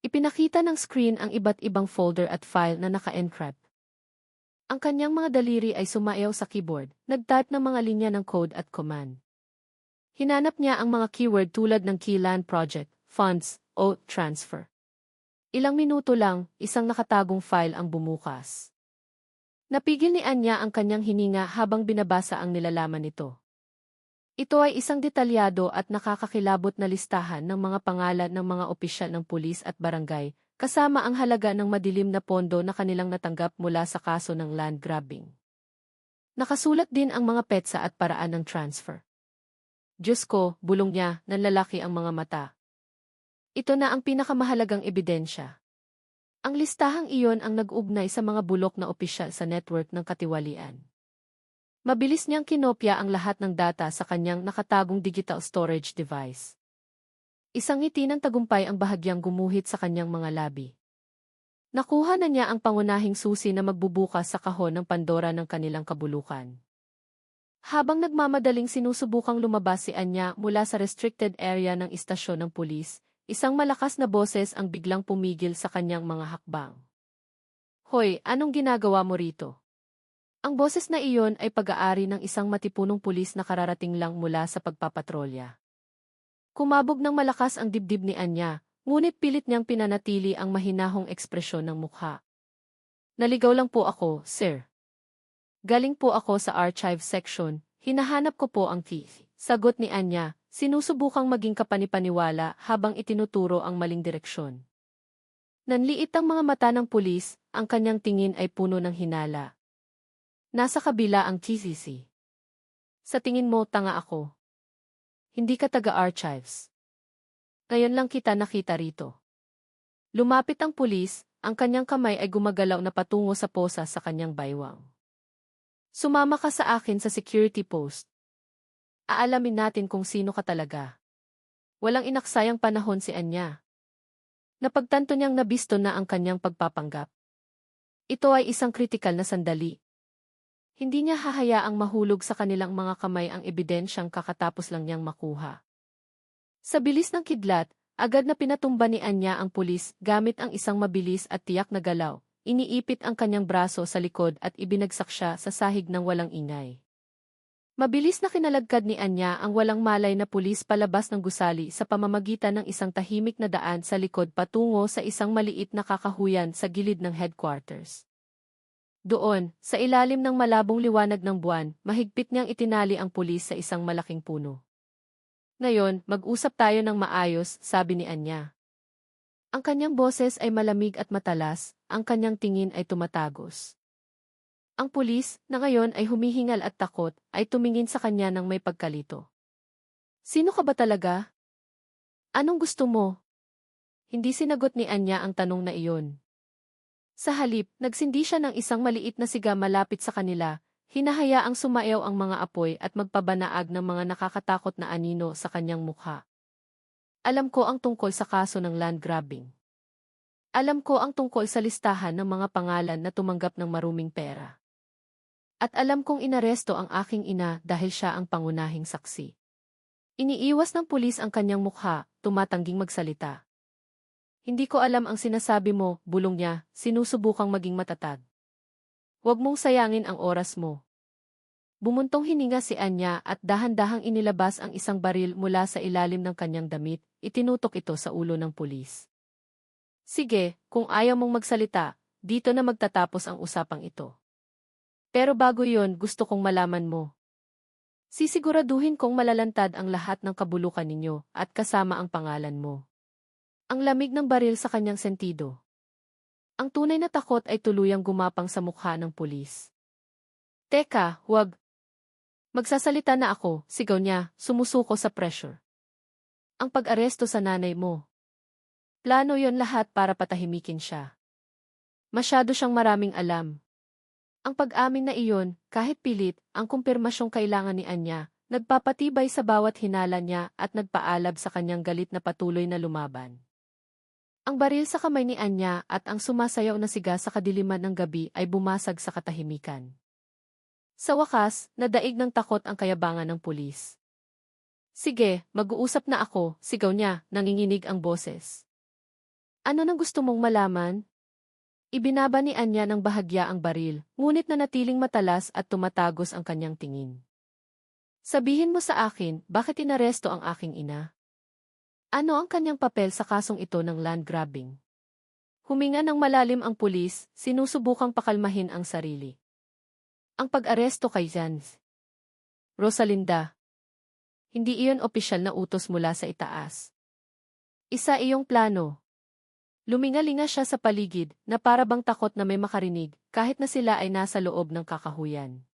Ipinakita ng screen ang iba't ibang folder at file na naka-encrypt. Ang kanyang mga daliri ay sumayaw sa keyboard, nag-type ng mga linya ng code at command. Hinanap niya ang mga keyword tulad ng keyland project, funds, o transfer. Ilang minuto lang, isang nakatagong file ang bumukas. Napigil ni Anya ang kanyang hininga habang binabasa ang nilalaman nito. Ito ay isang detalyado at nakakakilabot na listahan ng mga pangalan ng mga opisyal ng pulis at barangay, kasama ang halaga ng madilim na pondo na kanilang natanggap mula sa kaso ng land grabbing. Nakasulat din ang mga petsa at paraan ng transfer. Diyos ko, bulong niya, nanlalaki ang mga mata. Ito na ang pinakamahalagang ebidensya. Ang listahang iyon ang nag-ugnay sa mga bulok na opisyal sa network ng katiwalian. Mabilis niyang kinopya ang lahat ng data sa kanyang nakatagong digital storage device. Isang ngiti ng tagumpay ang bahagyang gumuhit sa kanyang mga labi. Nakuha na niya ang pangunahing susi na magbubukas sa kahon ng Pandora ng kanilang kabulukan. Habang nagmamadaling sinusubukang lumabas si Anya mula sa restricted area ng istasyon ng pulis, isang malakas na boses ang biglang pumigil sa kanyang mga hakbang. Hoy, anong ginagawa mo rito? Ang boses na iyon ay pag-aari ng isang matipunong pulis na kararating lang mula sa pagpapatrolya. Kumabog ng malakas ang dibdib ni Anya, ngunit pilit niyang pinanatili ang mahinahong ekspresyon ng mukha. Naligaw lang po ako, sir. Galing po ako sa archive section, hinahanap ko po ang thief. Sagot ni Anya, sinusubukang maging kapanipaniwala habang itinuturo ang maling direksyon. Nanliit ang mga mata ng pulis, ang kanyang tingin ay puno ng hinala. Nasa kabila ang TCC. Sa tingin mo, tanga ako. Hindi ka taga-archives. Ngayon lang kita nakita rito. Lumapit ang pulis, ang kanyang kamay ay gumagalaw na patungo sa posa sa kanyang baywang. Sumama ka sa akin sa security post. Aalamin natin kung sino ka talaga. Walang inaksayang panahon si Anya. Napagtanto niyang nabisto na ang kanyang pagpapanggap. Ito ay isang kritikal na sandali. Hindi niya hahayaang mahulog sa kanilang mga kamay ang ebidensyang kakatapos lang niyang makuha. Sa bilis ng kidlat, agad na pinatumba ni Anya ang pulis gamit ang isang mabilis at tiyak na galaw. Iniipit ang kanyang braso sa likod at ibinagsak siya sa sahig ng walang ingay. Mabilis na kinalagkad ni Anya ang walang malay na pulis palabas ng gusali sa pamamagitan ng isang tahimik na daan sa likod patungo sa isang maliit na kakahuyan sa gilid ng headquarters. Doon, sa ilalim ng malabong liwanag ng buwan, mahigpit niyang itinali ang pulis sa isang malaking puno. Ngayon, mag-usap tayo ng maayos, sabi ni Anya. Ang kanyang boses ay malamig at matalas, ang kanyang tingin ay tumatagos. Ang pulis, na ngayon ay humihingal at takot, ay tumingin sa kanya ng may pagkalito. Sino ka ba talaga? Anong gusto mo? Hindi sinagot ni Anya ang tanong na iyon. Sa halip, nagsindi siya ng isang maliit na siga malapit sa kanila, hinahayaang sumayaw ang mga apoy at magpabanaag ng mga nakakatakot na anino sa kanyang mukha. Alam ko ang tungkol sa kaso ng land grabbing. Alam ko ang tungkol sa listahan ng mga pangalan na tumanggap ng maruming pera. At alam kong inaresto ang aking ina dahil siya ang pangunahing saksi. Iniiwas ng pulis ang kanyang mukha, tumatangging magsalita. Hindi ko alam ang sinasabi mo, bulong niya, sinusubukang maging matatag. Huwag mong sayangin ang oras mo. Bumuntong hininga si Anya at dahan-dahang inilabas ang isang baril mula sa ilalim ng kanyang damit, itinutok ito sa ulo ng pulis. Sige, kung ayaw mong magsalita, dito na magtatapos ang usapang ito. Pero bago yon, gusto kong malaman mo. Sisiguraduhin kong malalantad ang lahat ng kabulukan ninyo at kasama ang pangalan mo. Ang lamig ng baril sa kanyang sentido. Ang tunay na takot ay tuluyang gumapang sa mukha ng pulis. Teka, huwag. Magsasalita na ako, sigaw niya, sumusuko sa pressure. Ang pag-aresto sa nanay mo. Plano yon lahat para patahimikin siya. Masyado siyang maraming alam. Ang pag-amin na iyon, kahit pilit, ang kumpirmasyong kailangan ni Anya, nagpapatibay sa bawat hinala niya at nagpaalab sa kanyang galit na patuloy na lumaban. Ang baril sa kamay ni Anya at ang sumasayaw na siga sa kadiliman ng gabi ay bumasag sa katahimikan. Sa wakas, nadaig ng takot ang kayabangan ng pulis. Sige, mag-uusap na ako, sigaw niya, nanginginig ang boses. Ano nang gusto mong malaman? Ibinaba ni Anya ng bahagya ang baril, ngunit nanatiling matalas at tumatagos ang kanyang tingin. Sabihin mo sa akin, bakit inaresto ang aking ina? Ano ang kanyang papel sa kasong ito ng land grabbing? Huminga ng malalim ang pulis, sinusubukang pakalmahin ang sarili. Ang pag-aresto kay Jans. Rosalinda. Hindi iyon opisyal na utos mula sa itaas. Isa iyong plano. Lumingalinga siya sa paligid na para bang takot na may makarinig kahit na sila ay nasa loob ng kakahuyan.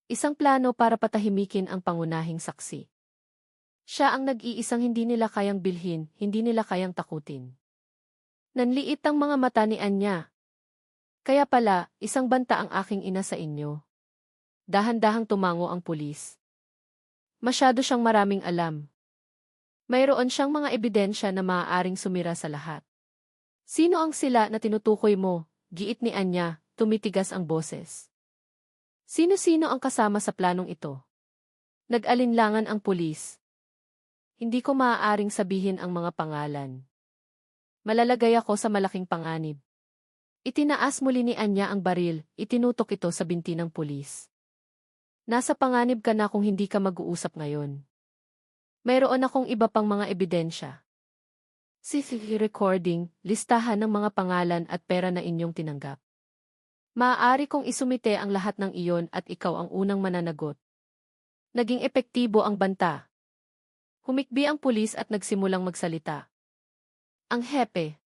Isang plano para patahimikin ang pangunahing saksi. Siya ang nag-iisang hindi nila kayang bilhin, hindi nila kayang takutin. Nanliit ang mga mata ni Anya. Kaya pala, isang banta ang aking ina sa inyo. Dahan-dahang tumango ang pulis. Masyado siyang maraming alam. Mayroon siyang mga ebidensya na maaaring sumira sa lahat. Sino ang sila na tinutukoy mo? Giit ni Anya, tumitigas ang boses. Sino-sino ang kasama sa planong ito? Nag-alinlangan ang pulis. Hindi ko maaaring sabihin ang mga pangalan. Malalagay ako sa malaking panganib. Itinaas muli ni Anya ang baril, itinutok ito sa binti ng pulis. Nasa panganib ka na kung hindi ka mag-uusap ngayon. Mayroon akong iba pang mga ebidensya. CCTV recording, listahan ng mga pangalan at pera na inyong tinanggap. Maaari kong isumite ang lahat ng iyon at ikaw ang unang mananagot. Naging epektibo ang banta. Humikbi ang pulis at nagsimulang magsalita. Ang hepe.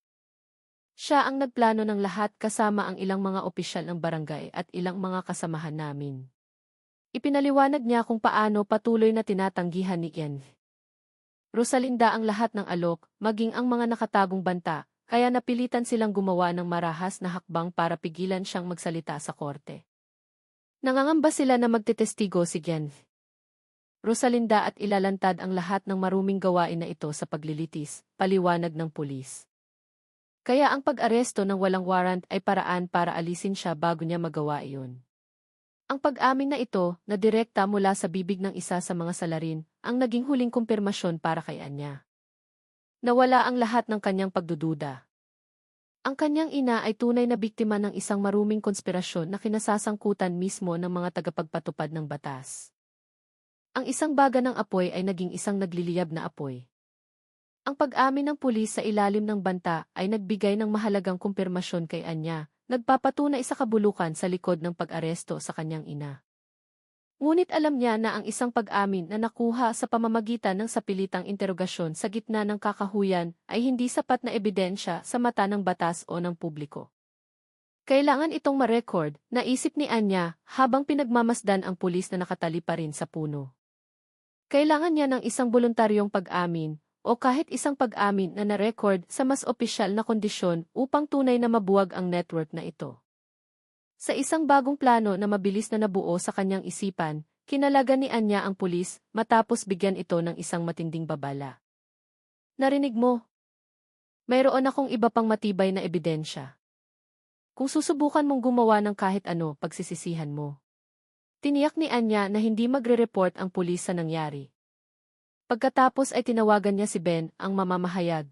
Siya ang nagplano ng lahat kasama ang ilang mga opisyal ng barangay at ilang mga kasamahan namin. Ipinaliwanag niya kung paano patuloy na tinatanggihan ni Ian. Rosalinda ang lahat ng alok, maging ang mga nakatagong banta, kaya napilitan silang gumawa ng marahas na hakbang para pigilan siyang magsalita sa korte. Nangangamba sila na magtetestigo si Gen. Rosalinda at ilalantad ang lahat ng maruming gawain na ito sa paglilitis, paliwanag ng pulis. Kaya ang pag-aresto ng walang warrant ay paraan para alisin siya bago niya magawa iyon. Ang pag-amin na ito, na direkta mula sa bibig ng isa sa mga salarin, ang naging huling kumpirmasyon para kay Anya. Nawala ang lahat ng kanyang pagdududa. Ang kanyang ina ay tunay na biktima ng isang maruming konspirasyon na kinasasangkutan mismo ng mga tagapagpatupad ng batas. Ang isang baga ng apoy ay naging isang nagliliyab na apoy. Ang pag-amin ng pulis sa ilalim ng banta ay nagbigay ng mahalagang kumpirmasyon kay Anya, nagpapatunay sa kabulukan sa likod ng pag-aresto sa kanyang ina. Ngunit alam niya na ang isang pag-amin na nakuha sa pamamagitan ng sapilitang interogasyon sa gitna ng kakahuyan ay hindi sapat na ebidensya sa mata ng batas o ng publiko. Kailangan itong ma-record, naisip ni Anya habang pinagmamasdan ang pulis na nakatali pa rin sa puno. Kailangan niya ng isang voluntaryong pag-amin, o kahit isang pag-amin na na-record sa mas opisyal na kondisyon upang tunay na mabuwag ang network na ito. Sa isang bagong plano na mabilis na nabuo sa kanyang isipan, kinalagan ni Anya ang pulis matapos bigyan ito ng isang matinding babala. Narinig mo? Mayroon akong iba pang matibay na ebidensya. Kung susubukan mong gumawa ng kahit ano, pagsisisihan mo. Tiniyak ni Anya na hindi magre-report ang pulis sa nangyari. Pagkatapos ay tinawagan niya si Ben, ang mamamahayag.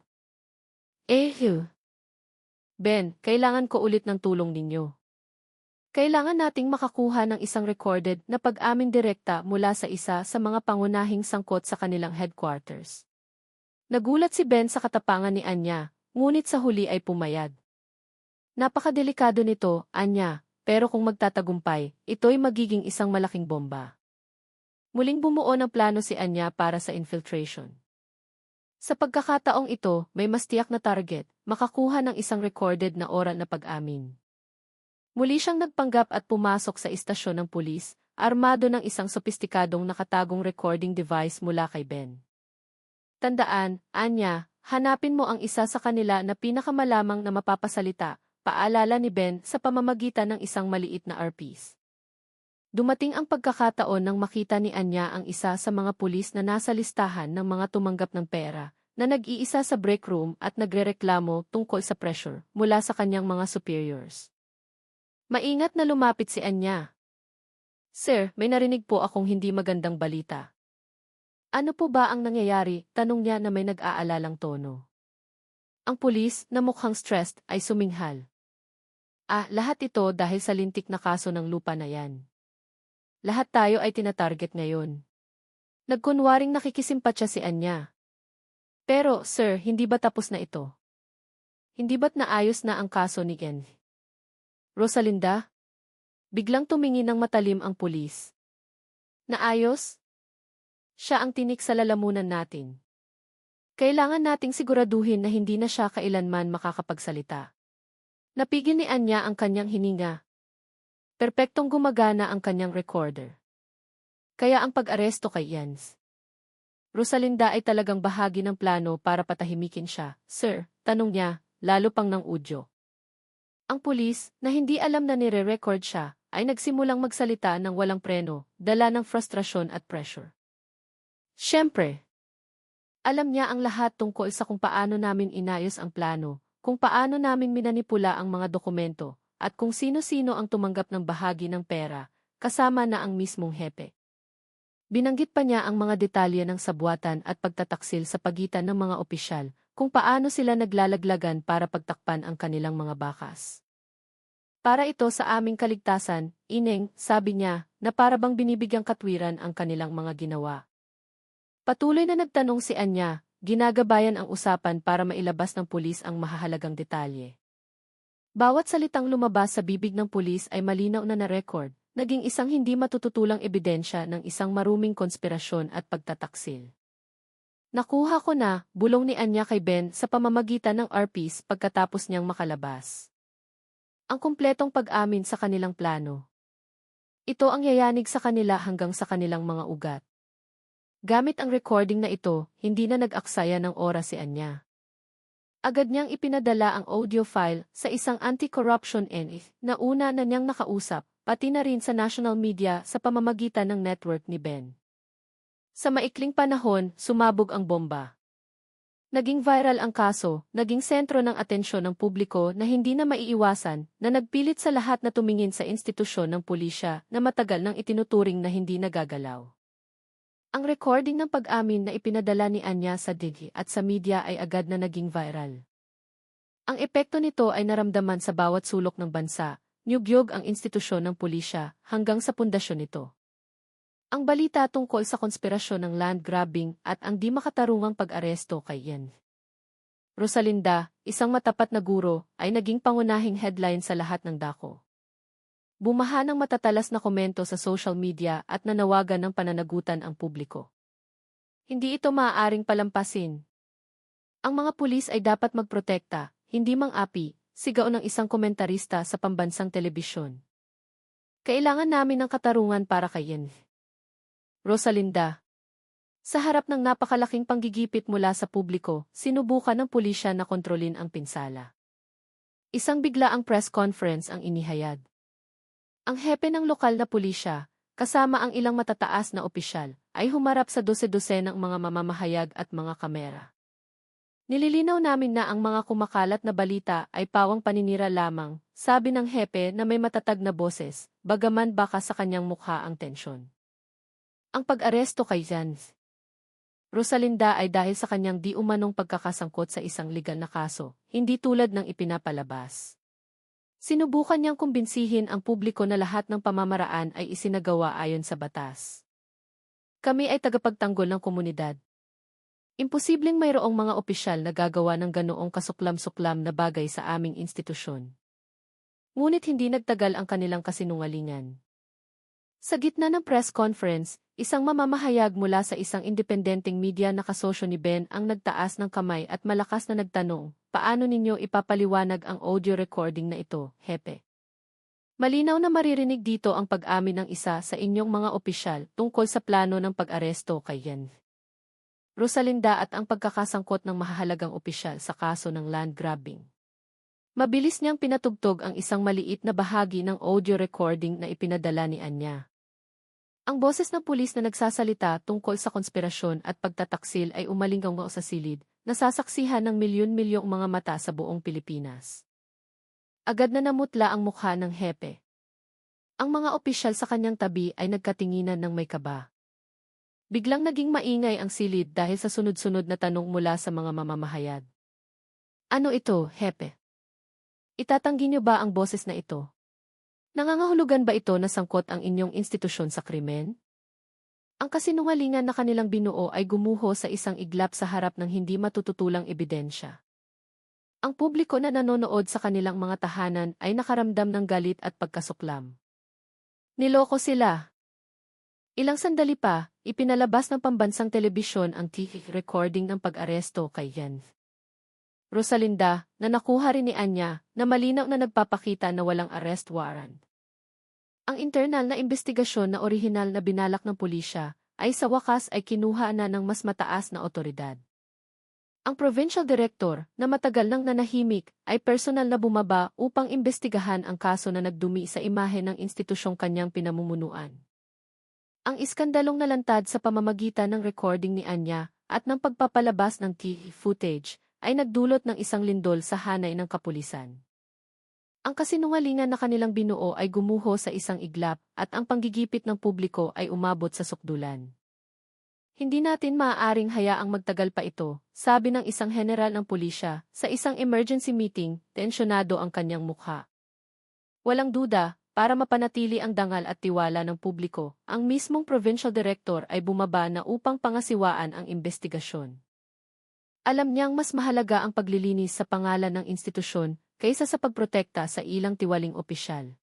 Ben, kailangan ko ulit ng tulong ninyo. Kailangan nating makakuha ng isang recorded na pag-amin direkta mula sa isa sa mga pangunahing sangkot sa kanilang headquarters. Nagulat si Ben sa katapangan ni Anya, ngunit sa huli ay pumayag. Napakadelikado nito, Anya, pero kung magtatagumpay, ito'y magiging isang malaking bomba. Muling bumuo ng plano si Anya para sa infiltration. Sa pagkakataong ito, may mas tiyak na target, makakuha ng isang recorded na oral na pag-amin. Muli siyang nagpanggap at pumasok sa istasyon ng pulis, armado ng isang sopistikadong nakatagong recording device mula kay Ben. Tandaan, Anya, hanapin mo ang isa sa kanila na pinakamalamang na mapapasalita, paalala ni Ben sa pamamagitan ng isang maliit na earpiece. Dumating ang pagkakataon nang makita ni Anya ang isa sa mga pulis na nasa listahan ng mga tumanggap ng pera, na nag-iisa sa break room at nagrereklamo tungkol sa pressure mula sa kanyang mga superiors. Maingat na lumapit si Anya. Sir, may narinig po akong hindi magandang balita. Ano po ba ang nangyayari? Tanong niya na may nag-aalalang tono. Ang pulis, na mukhang stressed, ay suminghal. Lahat ito dahil sa lintik na kaso ng lupa na yan. Lahat tayo ay tinatarget ngayon. Nagkunwaring nakikisimpatya si Anya. Pero, sir, hindi ba tapos na ito? Hindi ba't naayos na ang kaso ni Ken? Rosalinda? Biglang tumingin ng matalim ang pulis. Naayos? Siya ang tinik sa lalamunan natin. Kailangan nating siguraduhin na hindi na siya kailanman makakapagsalita. Napigil ni Anya ang kanyang hininga. Perpektong gumagana ang kanyang recorder. Kaya ang pag-aresto kay Jens. Rosalinda ay talagang bahagi ng plano para patahimikin siya. Sir, tanong niya, lalo pang ng udyo. Ang pulis, na hindi alam na nire-record siya, ay nagsimulang magsalita ng walang preno, dala ng frustrasyon at pressure. Siyempre, alam niya ang lahat tungkol sa kung paano namin inayos ang plano, kung paano namin minanipula ang mga dokumento, at kung sino-sino ang tumanggap ng bahagi ng pera, kasama na ang mismong hepe. Binanggit pa niya ang mga detalye ng sabwatan at pagtataksil sa pagitan ng mga opisyal, kung paano sila naglalaglagan para pagtakpan ang kanilang mga bakas. Para ito sa aming kaligtasan, Ineng, sabi niya, na para bang binibigyang katwiran ang kanilang mga ginawa. Patuloy na nagtanong si Anya, ginagabayan ang usapan para mailabas ng pulis ang mahahalagang detalye. Bawat salitang lumabas sa bibig ng pulis ay malinaw na na-record, naging isang hindi matututulang ebidensya ng isang maruming konspirasyon at pagtataksil. Nakuha ko na, bulong ni Anya kay Ben sa pamamagitan ng earpiece pagkatapos niyang makalabas. Ang kumpletong pag-amin sa kanilang plano. Ito ang yayanig sa kanila hanggang sa kanilang mga ugat. Gamit ang recording na ito, hindi na nag-aksaya ng oras si Anya. Agad niyang ipinadala ang audio file sa isang anti-corruption NF na una na niyang nakausap, pati na rin sa national media sa pamamagitan ng network ni Ben. Sa maikling panahon, sumabog ang bomba. Naging viral ang kaso, naging sentro ng atensyon ng publiko na hindi na maiiwasan, na nagpilit sa lahat na tumingin sa institusyon ng pulisya na matagal nang itinuturing na hindi nagagalaw. Ang recording ng pag-amin na ipinadala ni Anya sa DIG at sa media ay agad na naging viral. Ang epekto nito ay naramdaman sa bawat sulok ng bansa, nyugyog ang institusyon ng pulisya hanggang sa pundasyon nito. Ang balita tungkol sa konspirasyon ng land grabbing at ang di makatarungang pag-aresto kay Yen Rosalinda, isang matapat na guro, ay naging pangunahing headline sa lahat ng dako. Bumaha ng matatalas na komento sa social media at nanawagan ng pananagutan ang publiko. Hindi ito maaaring palampasin. Ang mga pulis ay dapat magprotekta, hindi mang-api, sigaw ng isang komentarista sa pambansang telebisyon. Kailangan namin ng katarungan para kay Yen Rosalinda. Sa harap ng napakalaking panggigipit mula sa publiko, sinubukan ng pulisya na kontrolin ang pinsala. Isang biglaang press conference ang inihayag. Ang hepe ng lokal na pulisya, kasama ang ilang matataas na opisyal, ay humarap sa dose-dosenang mga mamamahayag at mga kamera. Nililinaw namin na ang mga kumakalat na balita ay pawang paninira lamang, sabi ng hepe na may matatag na boses, bagaman baka sa kanyang mukha ang tensyon. Ang pag-aresto kay Jens Rosalinda ay dahil sa kanyang di umanong pagkakasangkot sa isang legal na kaso, hindi tulad ng ipinapalabas. Sinubukan niyang kumbinsihin ang publiko na lahat ng pamamaraan ay isinagawa ayon sa batas. Kami ay tagapagtanggol ng komunidad. Imposibleng mayroong mga opisyal na gagawa ng ganoong kasuklam-suklam na bagay sa aming institusyon. Ngunit hindi nagtagal ang kanilang kasinungalingan. Sa gitna ng press conference, isang mamamahayag mula sa isang independenteng media na kasosyo ni Ben ang nagtaas ng kamay at malakas na nagtanong, paano ninyo ipapaliwanag ang audio recording na ito, hepe? Malinaw na maririnig dito ang pag-amin ng isa sa inyong mga opisyal tungkol sa plano ng pag-aresto kay Yen Rosalinda at ang pagkakasangkot ng mahahalagang opisyal sa kaso ng land grabbing. Mabilis niyang pinatugtog ang isang maliit na bahagi ng audio recording na ipinadala ni Anya. Ang boses ng pulis na nagsasalita tungkol sa konspirasyon at pagtataksil ay umalinggang sa silid, nasasaksihan ng milyon-milyong mga mata sa buong Pilipinas. Agad na namutla ang mukha ng hepe. Ang mga opisyal sa kanyang tabi ay nagkatinginan ng may kaba. Biglang naging maingay ang silid dahil sa sunod-sunod na tanong mula sa mga mamamahayag. Ano ito, hepe? Itatanggi niyo ba ang boses na ito? Nangangahulugan ba ito na sangkot ang inyong institusyon sa krimen? Ang kasinungalingan na kanilang binuo ay gumuho sa isang iglap sa harap ng hindi matututulang ebidensya. Ang publiko na nanonood sa kanilang mga tahanan ay nakaramdam ng galit at pagkasuklam. Niloko sila. Ilang sandali pa, ipinalabas ng pambansang telebisyon ang TV recording ng pag-aresto kay Yan Rosalinda, na nakuha rin ni Anya, na malinaw na nagpapakita na walang arrest warrant. Ang internal na investigasyon na orihinal na binalak ng pulisya, ay sa wakas ay kinuha na ng mas mataas na otoridad. Ang provincial director, na matagal nang nanahimik, ay personal na bumaba upang imbestigahan ang kaso na nagdumi sa imahe ng institusyong kanyang pinamumunuan. Ang iskandalong nalantad sa pamamagitan ng recording ni Anya at ng pagpapalabas ng TV footage ay nagdulot ng isang lindol sa hanay ng kapulisan. Ang kasinungalingan na kanilang binuo ay gumuho sa isang iglap at ang panggigipit ng publiko ay umabot sa sukdulan. Hindi natin maaaring hayaang magtagal pa ito, sabi ng isang general ng pulisya, sa isang emergency meeting, tensyonado ang kanyang mukha. Walang duda, para mapanatili ang dangal at tiwala ng publiko, ang mismong provincial director ay bumaba na upang pangasiwaan ang investigasyon. Alam niyang mas mahalaga ang paglilinis sa pangalan ng institusyon kaysa sa pagprotekta sa ilang tiwaling opisyal.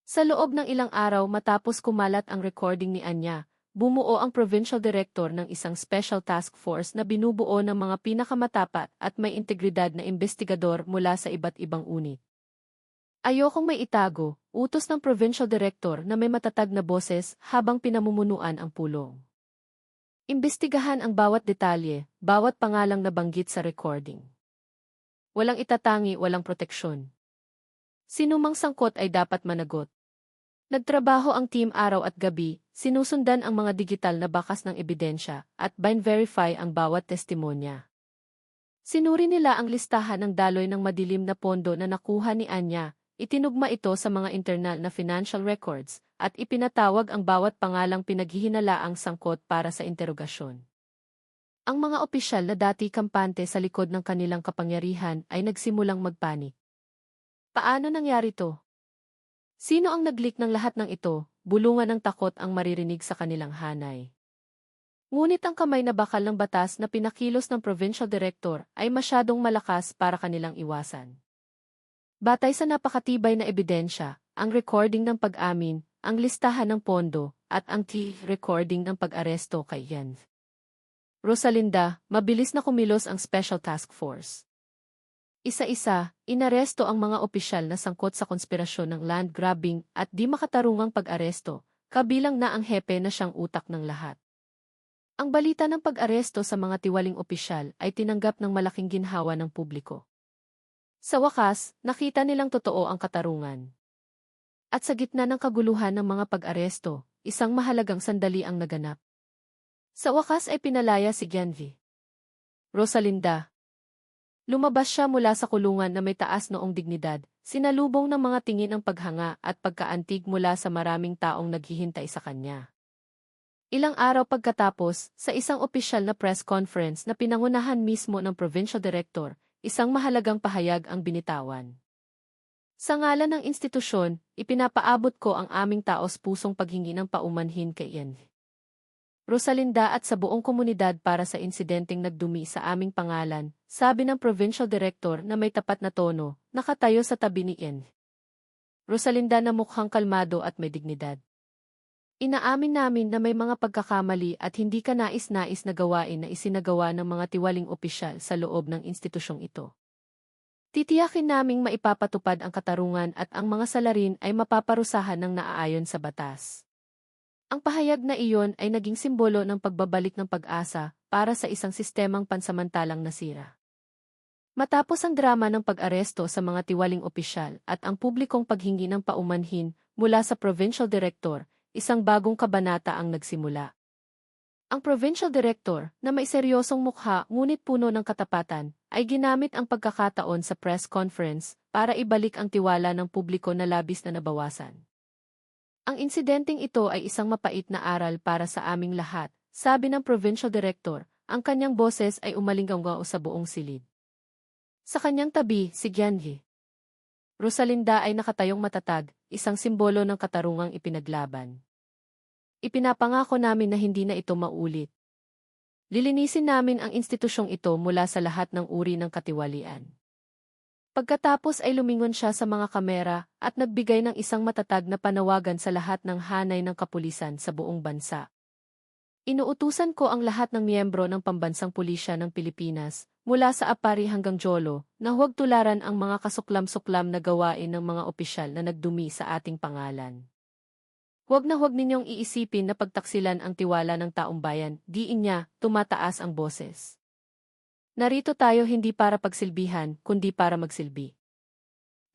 Sa loob ng ilang araw matapos kumalat ang recording ni Anya, bumuo ang provincial director ng isang special task force na binubuo ng mga pinakamatapat at may integridad na investigador mula sa iba't ibang unit. Ayokong may itago, utos ng provincial director na may matatag na boses habang pinamumunuan ang pulong. Imbestigahan ang bawat detalye, bawat pangalang nabanggit sa recording. Walang itatangi, walang proteksyon. Sinumang sangkot ay dapat managot. Nagtrabaho ang team araw at gabi, sinusundan ang mga digital na bakas ng ebidensya, at verify ang bawat testimonya. Sinuri nila ang listahan ng daloy ng madilim na pondo na nakuha ni Anya, itinugma ito sa mga internal na financial records, at ipinatawag ang bawat pangalang pinaghihinalaang sangkot para sa interogasyon. Ang mga opisyal na dati kampante sa likod ng kanilang kapangyarihan ay nagsimulang magpanik. Paano nangyari to? Sino ang nag-leak ng lahat ng ito? Bulungan ng takot ang maririnig sa kanilang hanay. Ngunit ang kamay na bakal ng batas na pinakilos ng provincial director ay masyadong malakas para kanilang iwasan. Batay sa napakatibay na ebidensya, ang recording ng pag-amin, ang listahan ng pondo, at ang recording ng pag-aresto kay Yan Rosalinda, mabilis na kumilos ang Special Task Force. Isa-isa, inaresto ang mga opisyal na sangkot sa konspirasyon ng land grabbing at di makatarungang pag-aresto, kabilang na ang hepe na siyang utak ng lahat. Ang balita ng pag-aresto sa mga tiwaling opisyal ay tinanggap ng malaking ginhawa ng publiko. Sa wakas, nakita nilang totoo ang katarungan. At sa gitna ng kaguluhan ng mga pag-aresto, isang mahalagang sandali ang naganap. Sa wakas ay pinalaya si Genvi Rosalinda. Lumabas siya mula sa kulungan na may taas noong dignidad, sinalubong ng mga tingin ang paghanga at pagkaantig mula sa maraming taong naghihintay sa kanya. Ilang araw pagkatapos, sa isang opisyal na press conference na pinangunahan mismo ng provincial director, isang mahalagang pahayag ang binitawan. Sa ngalan ng institusyon, ipinapaabot ko ang aming taos-pusong paghingi ng paumanhin kay Yan Rosalinda at sa buong komunidad para sa insidenteng nagdumi sa aming pangalan, sabi ng provincial director na may tapat na tono, nakatayo sa tabi ni Yan Rosalinda na mukhang kalmado at may dignidad. Inaamin namin na may mga pagkakamali at hindi ka nais-nais na gawain na isinagawa ng mga tiwaling opisyal sa loob ng institusyong ito. Titiyakin naming maipapatupad ang katarungan at ang mga salarin ay mapaparusahan ng naaayon sa batas. Ang pahayag na iyon ay naging simbolo ng pagbabalik ng pag-asa para sa isang sistemang pansamantalang nasira. Matapos ang drama ng pag-aresto sa mga tiwaling opisyal at ang publikong paghingi ng paumanhin mula sa provincial director, isang bagong kabanata ang nagsimula. Ang provincial director, na may seryosong mukha ngunit puno ng katapatan, ay ginamit ang pagkakataon sa press conference para ibalik ang tiwala ng publiko na labis na nabawasan. Ang insidenteng ito ay isang mapait na aral para sa aming lahat, sabi ng provincial director, ang kanyang boses ay umalinggaw sa buong silid. Sa kanyang tabi, si Gianji. Rosalinda ay nakatayong matatag, isang simbolo ng katarungang ipinaglaban. Ipinapangako namin na hindi na ito maulit. Lilinisin namin ang institusyong ito mula sa lahat ng uri ng katiwalian. Pagkatapos ay lumingon siya sa mga kamera at nagbigay ng isang matatag na panawagan sa lahat ng hanay ng kapulisan sa buong bansa. Inuutusan ko ang lahat ng miyembro ng Pambansang Pulisya ng Pilipinas, mula sa APARI hanggang Jolo, na huwag tularan ang mga kasuklam-suklam na gawain ng mga opisyal na nagdumi sa ating pangalan. Huwag na huwag ninyong iisipin na pagtaksilan ang tiwala ng taong bayan, diin niya, tumataas ang boses. Narito tayo hindi para pagsilbihan, kundi para magsilbi.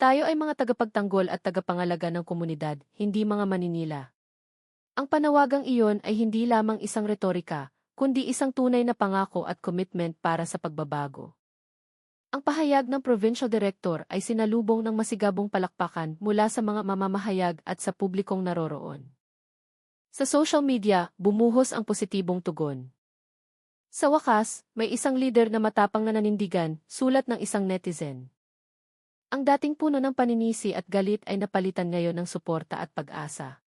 Tayo ay mga tagapagtanggol at tagapangalaga ng komunidad, hindi mga maninila. Ang panawagang iyon ay hindi lamang isang retorika, kundi isang tunay na pangako at commitment para sa pagbabago. Ang pahayag ng Provincial Director ay sinalubong ng masigabong palakpakan mula sa mga mamamahayag at sa publikong naroroon. Sa social media, bumuhos ang positibong tugon. Sa wakas, may isang leader na matapang na nanindigan, sulat ng isang netizen. Ang dating puno ng paninisi at galit ay napalitan ngayon ng suporta at pag-asa.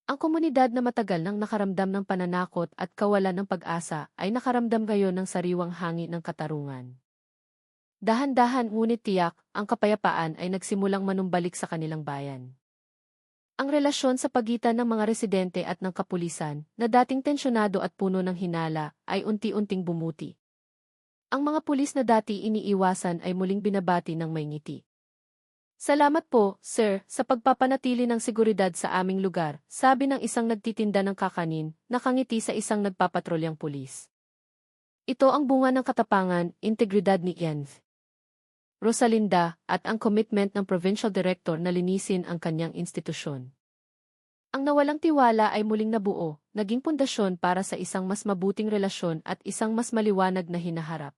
Ang komunidad na matagal nang nakaramdam ng pananakot at kawalan ng pag-asa ay nakaramdam ngayon ng sariwang hangin ng katarungan. Dahan-dahan ngunit tiyak, ang kapayapaan ay nagsimulang manumbalik sa kanilang bayan. Ang relasyon sa pagitan ng mga residente at ng kapulisan, na dating tensyonado at puno ng hinala, ay unti-unting bumuti. Ang mga pulis na dati iniiwasan ay muling binabati ng may ngiti. Salamat po, sir, sa pagpapanatili ng seguridad sa aming lugar, sabi ng isang nagtitinda ng kakanin, nakangiti sa isang nagpapatrolyang pulis. Ito ang bunga ng katapangan, integridad ni Yenv. Rosalinda, at ang commitment ng Provincial Director na linisin ang kanyang institusyon. Ang nawalang tiwala ay muling nabuo, naging pundasyon para sa isang mas mabuting relasyon at isang mas maliwanag na hinaharap.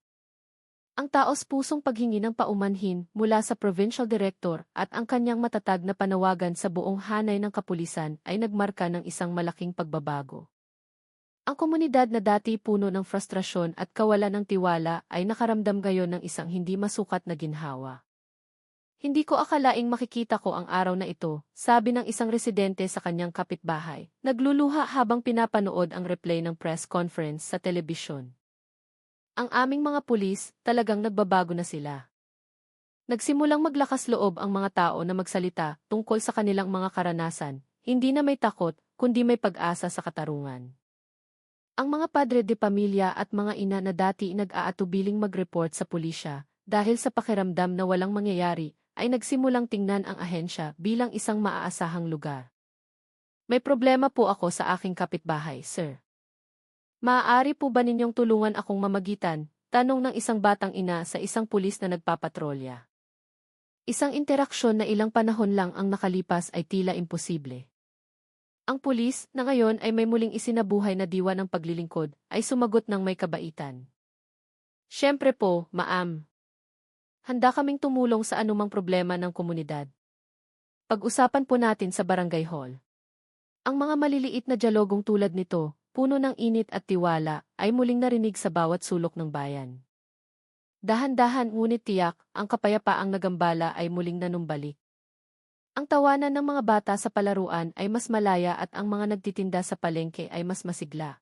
Ang taos-pusong paghingi ng paumanhin mula sa Provincial Director at ang kanyang matatag na panawagan sa buong hanay ng kapulisan ay nagmarka ng isang malaking pagbabago. Ang komunidad na dati puno ng frustrasyon at kawalan ng tiwala ay nakaramdam ngayon ng isang hindi masukat na ginhawa. Hindi ko akalaing makikita ko ang araw na ito, sabi ng isang residente sa kanyang kapitbahay, nagluluha habang pinapanood ang replay ng press conference sa telebisyon. Ang aming mga pulis, talagang nagbabago na sila. Nagsimulang maglakas loob ang mga tao na magsalita tungkol sa kanilang mga karanasan, hindi na may takot, kundi may pag-asa sa katarungan. Ang mga padre de pamilya at mga ina na dati nag-aatubiling mag-report sa pulisya dahil sa pakiramdam na walang mangyayari, ay nagsimulang tingnan ang ahensya bilang isang maaasahang lugar. May problema po ako sa aking kapitbahay, sir. Maaari po ba ninyong tulungan akong mamagitan? Tanong ng isang batang ina sa isang pulis na nagpapatrolya. Isang interaksyon na ilang panahon lang ang nakalipas ay tila imposible. Ang pulis, na ngayon ay may muling isinabuhay na diwa ng paglilingkod, ay sumagot ng may kabaitan. Siyempre po, ma'am. Handa kaming tumulong sa anumang problema ng komunidad. Pag-usapan po natin sa barangay hall. Ang mga maliliit na dialogong tulad nito, puno ng init at tiwala, ay muling narinig sa bawat sulok ng bayan. Dahan-dahan ngunit tiyak, ang kapayapaang nagambala ay muling nanumbalik. Ang tawanan ng mga bata sa palaruan ay mas malaya at ang mga nagtitinda sa palengke ay mas masigla.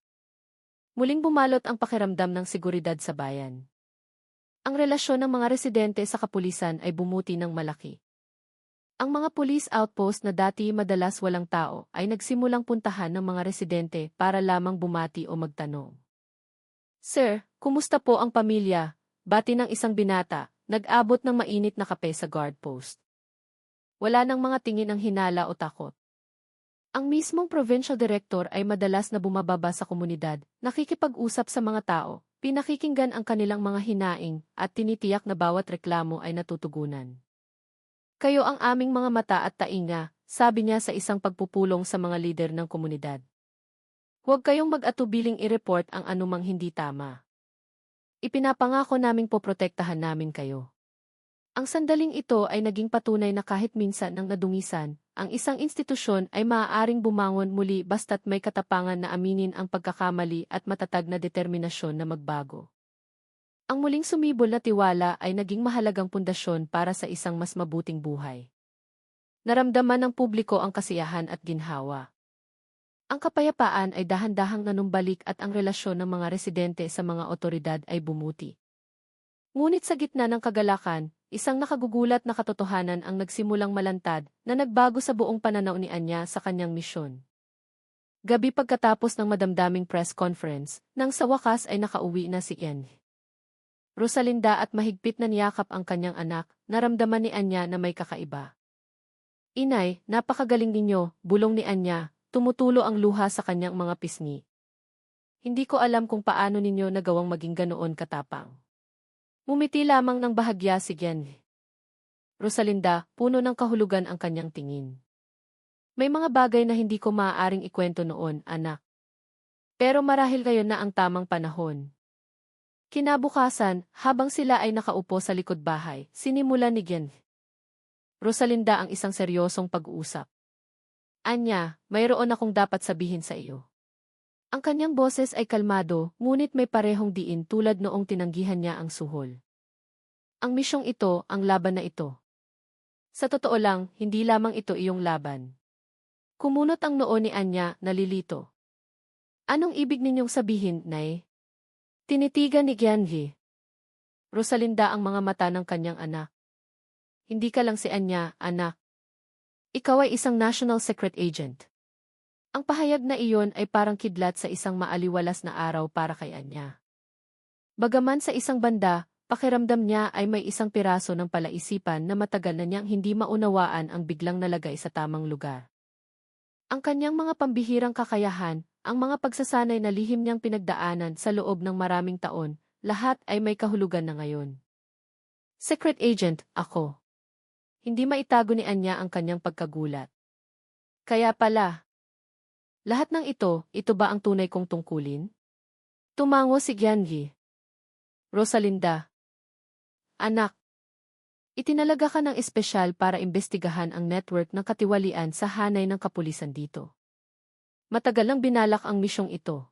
Muling bumalot ang pakiramdam ng seguridad sa bayan. Ang relasyon ng mga residente sa kapulisan ay bumuti ng malaki. Ang mga police outpost na dati madalas walang tao ay nagsimulang puntahan ng mga residente para lamang bumati o magtanong. Sir, kumusta po ang pamilya? Bati ng isang binata, nag-abot ng mainit na kape sa guard post. Wala nang mga tingin ng hinala o takot. Ang mismong provincial director ay madalas na bumababa sa komunidad, nakikipag-usap sa mga tao, pinakikinggan ang kanilang mga hinaing, at tinitiyak na bawat reklamo ay natutugunan. Kayo ang aming mga mata at tainga, sabi niya sa isang pagpupulong sa mga lider ng komunidad. Huwag kayong mag-atubiling i-report ang anumang hindi tama. Ipinapangako naming poprotektahan namin kayo. Ang sandaling ito ay naging patunay na kahit minsan ng nadungisan, ang isang institusyon ay maaaring bumangon muli basta't may katapangan na aminin ang pagkakamali at matatag na determinasyon na magbago. Ang muling sumibol na tiwala ay naging mahalagang pundasyon para sa isang mas mabuting buhay. Naramdaman ng publiko ang kasiyahan at ginhawa. Ang kapayapaan ay dahan-dahang nanumbalik at ang relasyon ng mga residente sa mga otoridad ay bumuti. Ngunit sa gitna ng kagalakan, isang nakagugulat na katotohanan ang nagsimulang malantad na nagbago sa buong pananaw ni Anya sa kanyang misyon. Gabi pagkatapos ng madamdaming press conference, nang sa wakas ay nakauwi na si Ian. Rosalinda at mahigpit na niyakap ang kanyang anak, naramdaman ni Anya na may kakaiba. Inay, napakagaling ninyo, bulong ni Anya, tumutulo ang luha sa kanyang mga pisngi. Hindi ko alam kung paano ninyo nagawang maging ganoon katapang. Mumiti lamang ng bahagya si Ian. Rosalinda, puno ng kahulugan ang kanyang tingin. May mga bagay na hindi ko maaaring ikwento noon, anak. Pero marahil ngayon na ang tamang panahon. Kinabukasan, habang sila ay nakaupo sa likod bahay, sinimulan ni Ian. Rosalinda ang isang seryosong pag-uusap. Anya, mayroon akong dapat sabihin sa iyo. Ang kanyang boses ay kalmado, ngunit may parehong diin tulad noong tinanggihan niya ang suhol. Ang misyong ito, ang laban na ito. Sa totoo lang, hindi lamang ito iyong laban. Kumunot ang noo ni Anya, nalilito. Anong ibig ninyong sabihin, Nay? Tinitigan ni Gianhi. Rosalinda ang mga mata ng kanyang anak. Hindi ka lang si Anya, anak. Ikaw ay isang National Secret Agent. Ang pahayag na iyon ay parang kidlat sa isang maaliwalas na araw para kay Anya. Bagaman sa isang banda, pakiramdam niya ay may isang piraso ng palaisipan na matagal na niyang hindi maunawaan ang biglang nalagay sa tamang lugar. Ang kanyang mga pambihirang kakayahan, ang mga pagsasanay na lihim niyang pinagdaanan sa loob ng maraming taon, lahat ay may kahulugan na ngayon. Secret Agent, ako. Hindi maitago ni Anya ang kanyang pagkagulat. Kaya pala. Lahat ng ito ba ang tunay kong tungkulin? Tumango si Gianhi. Rosalinda. Anak. Itinalaga ka ng espesyal para imbestigahan ang network ng katiwalian sa hanay ng kapulisan dito. Matagal nang binalak ang misyong ito.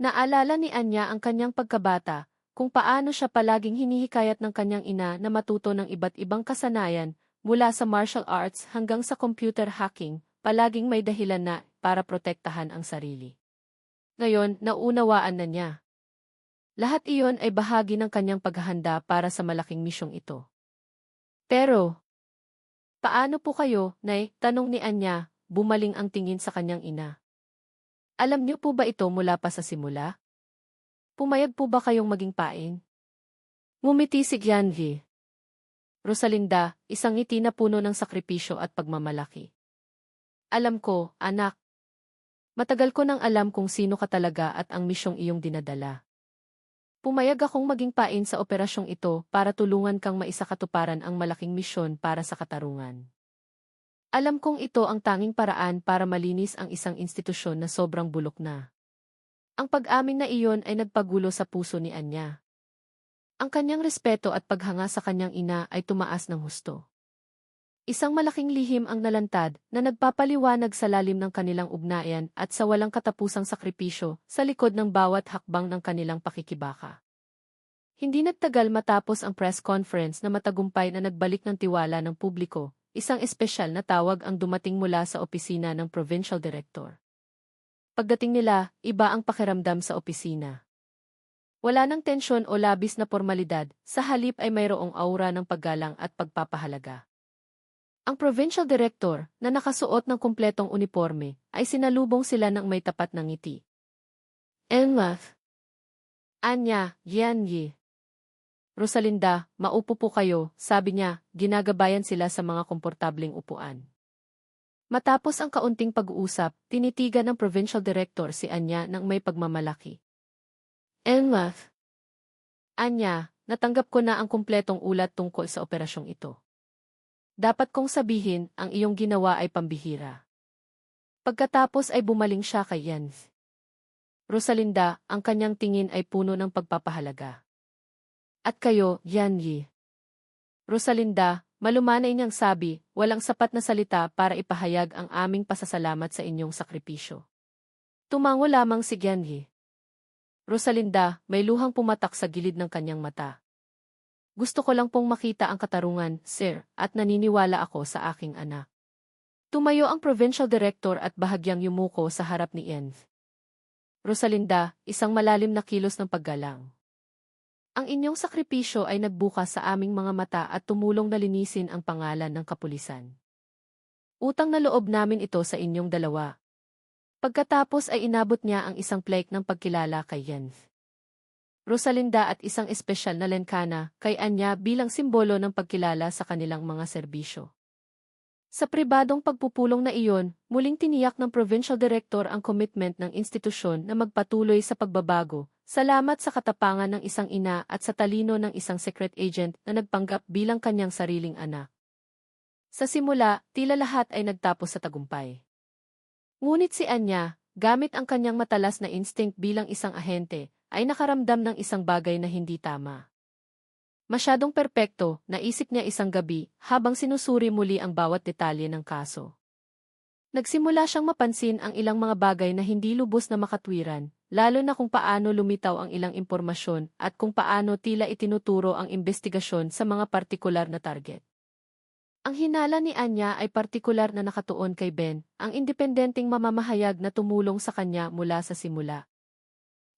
Naalala ni Anya ang kanyang pagkabata, kung paano siya palaging hinihikayat ng kanyang ina na matuto ng iba't ibang kasanayan, mula sa martial arts hanggang sa computer hacking, palaging may dahilan na para protektahan ang sarili. Ngayon, naunawaan na niya. Lahat iyon ay bahagi ng kanyang paghahanda para sa malaking misyong ito. Pero, paano po kayo, Nay? Tanong ni Anya, bumaling ang tingin sa kanyang ina. Alam niyo po ba ito mula pa sa simula? Pumayag po ba kayong maging pain? Ngumiti si Gianhi. Rosalinda, isang ngiti na puno ng sakripisyo at pagmamalaki. Alam ko, anak. Matagal ko nang alam kung sino ka talaga at ang misyong iyong dinadala. Pumayag akong maging pain sa operasyong ito para tulungan kang maisakatuparan ang malaking misyon para sa katarungan. Alam kong ito ang tanging paraan para malinis ang isang institusyon na sobrang bulok na. Ang pag-amin na iyon ay nagpagulo sa puso ni Anya. Ang kanyang respeto at paghanga sa kanyang ina ay tumaas ng husto. Isang malaking lihim ang nalantad na nagpapaliwanag sa lalim ng kanilang ugnayan at sa walang katapusang sakripisyo sa likod ng bawat hakbang ng kanilang pakikibaka. Hindi nagtagal matapos ang press conference na matagumpay na nagbalik ng tiwala ng publiko, isang espesyal na tawag ang dumating mula sa opisina ng Provincial Director. Pagdating nila, iba ang pakiramdam sa opisina. Wala nang tensyon o labis na formalidad, sa halip ay mayroong aura ng paggalang at pagpapahalaga. Ang Provincial Director, na nakasuot ng kumpletong uniforme, ay sinalubong sila ng may tapat na ngiti. Emma. Anya, Gianhi. Rosalinda, maupo po kayo, sabi niya, ginagabayan sila sa mga komportableng upuan. Matapos ang kaunting pag-uusap, tinitigan ng Provincial Director si Anya ng may pagmamalaki. Emma. Anya, natanggap ko na ang kumpletong ulat tungkol sa operasyong ito. Dapat kong sabihin, ang iyong ginawa ay pambihira. Pagkatapos ay bumaling siya kay Jens. Rosalinda, ang kanyang tingin ay puno ng pagpapahalaga. At kayo, Gianhi. Rosalinda, malumanay niyang sabi, walang sapat na salita para ipahayag ang aming pasasalamat sa inyong sakripisyo. Tumango lamang si Gianhi. Rosalinda, may luhang pumatak sa gilid ng kanyang mata. Gusto ko lang pong makita ang katarungan, sir, at naniniwala ako sa aking anak. Tumayo ang provincial director at bahagyang yumuko sa harap ni Env. Rosalinda, isang malalim na kilos ng paggalang. Ang inyong sakripisyo ay nagbukas sa aming mga mata at tumulong na linisin ang pangalan ng kapulisan. Utang na loob namin ito sa inyong dalawa. Pagkatapos ay inabot niya ang isang plaque ng pagkilala kay Yenv. Rosalinda at isang espesyal na lenkana kay Anya bilang simbolo ng pagkilala sa kanilang mga serbisyo. Sa pribadong pagpupulong na iyon, muling tiniyak ng provincial director ang commitment ng institusyon na magpatuloy sa pagbabago, salamat sa katapangan ng isang ina at sa talino ng isang secret agent na nagpanggap bilang kanyang sariling anak. Sa simula, tila lahat ay nagtapos sa tagumpay. Ngunit si Anya, gamit ang kanyang matalas na instinct bilang isang ahente, ay nakaramdam ng isang bagay na hindi tama. Masyadong perpekto, naisip niya isang gabi, habang sinusuri muli ang bawat detalye ng kaso. Nagsimula siyang mapansin ang ilang mga bagay na hindi lubos na makatwiran, lalo na kung paano lumitaw ang ilang impormasyon at kung paano tila itinuturo ang investigasyon sa mga partikular na target. Ang hinala ni Anya ay partikular na nakatuon kay Ben, ang independenteng mamamahayag na tumulong sa kanya mula sa simula.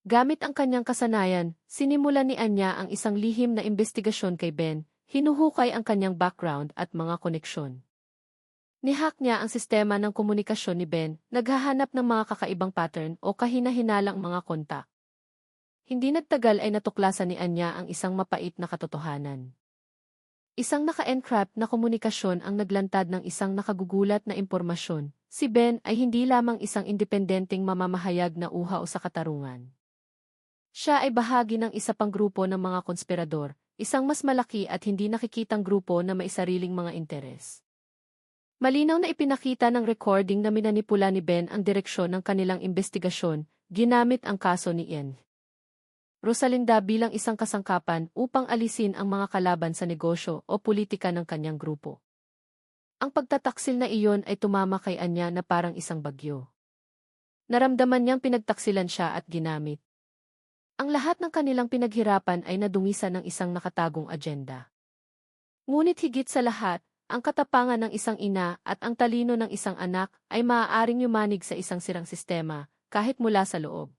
Gamit ang kanyang kasanayan, sinimulan ni Anya ang isang lihim na investigasyon kay Ben, hinuhukay ang kanyang background at mga koneksyon. Nihack niya ang sistema ng komunikasyon ni Ben, naghahanap ng mga kakaibang pattern o kahina-hinalang mga kontak. Hindi nagtagal ay natuklasan ni Anya ang isang mapait na katotohanan. Isang naka-encrypt na komunikasyon ang naglantad ng isang nakagugulat na impormasyon. Si Ben ay hindi lamang isang independenteng mamamahayag na uhaw sa katarungan. Siya ay bahagi ng isa pang grupo ng mga konspirador, isang mas malaki at hindi nakikitang grupo na may sariling mga interes. Malinaw na ipinakita ng recording na minanipula ni Ben ang direksyon ng kanilang investigasyon, ginamit ang kaso ni Ian Rosalinda bilang isang kasangkapan upang alisin ang mga kalaban sa negosyo o politika ng kanyang grupo. Ang pagtataksil na iyon ay tumama kay Anya na parang isang bagyo. Naramdaman niyang pinagtaksilan siya at ginamit. Ang lahat ng kanilang pinaghirapan ay nadungisan ng isang nakatagong agenda. Ngunit higit sa lahat, ang katapangan ng isang ina at ang talino ng isang anak ay maaaring yumanig sa isang sirang sistema, kahit mula sa loob.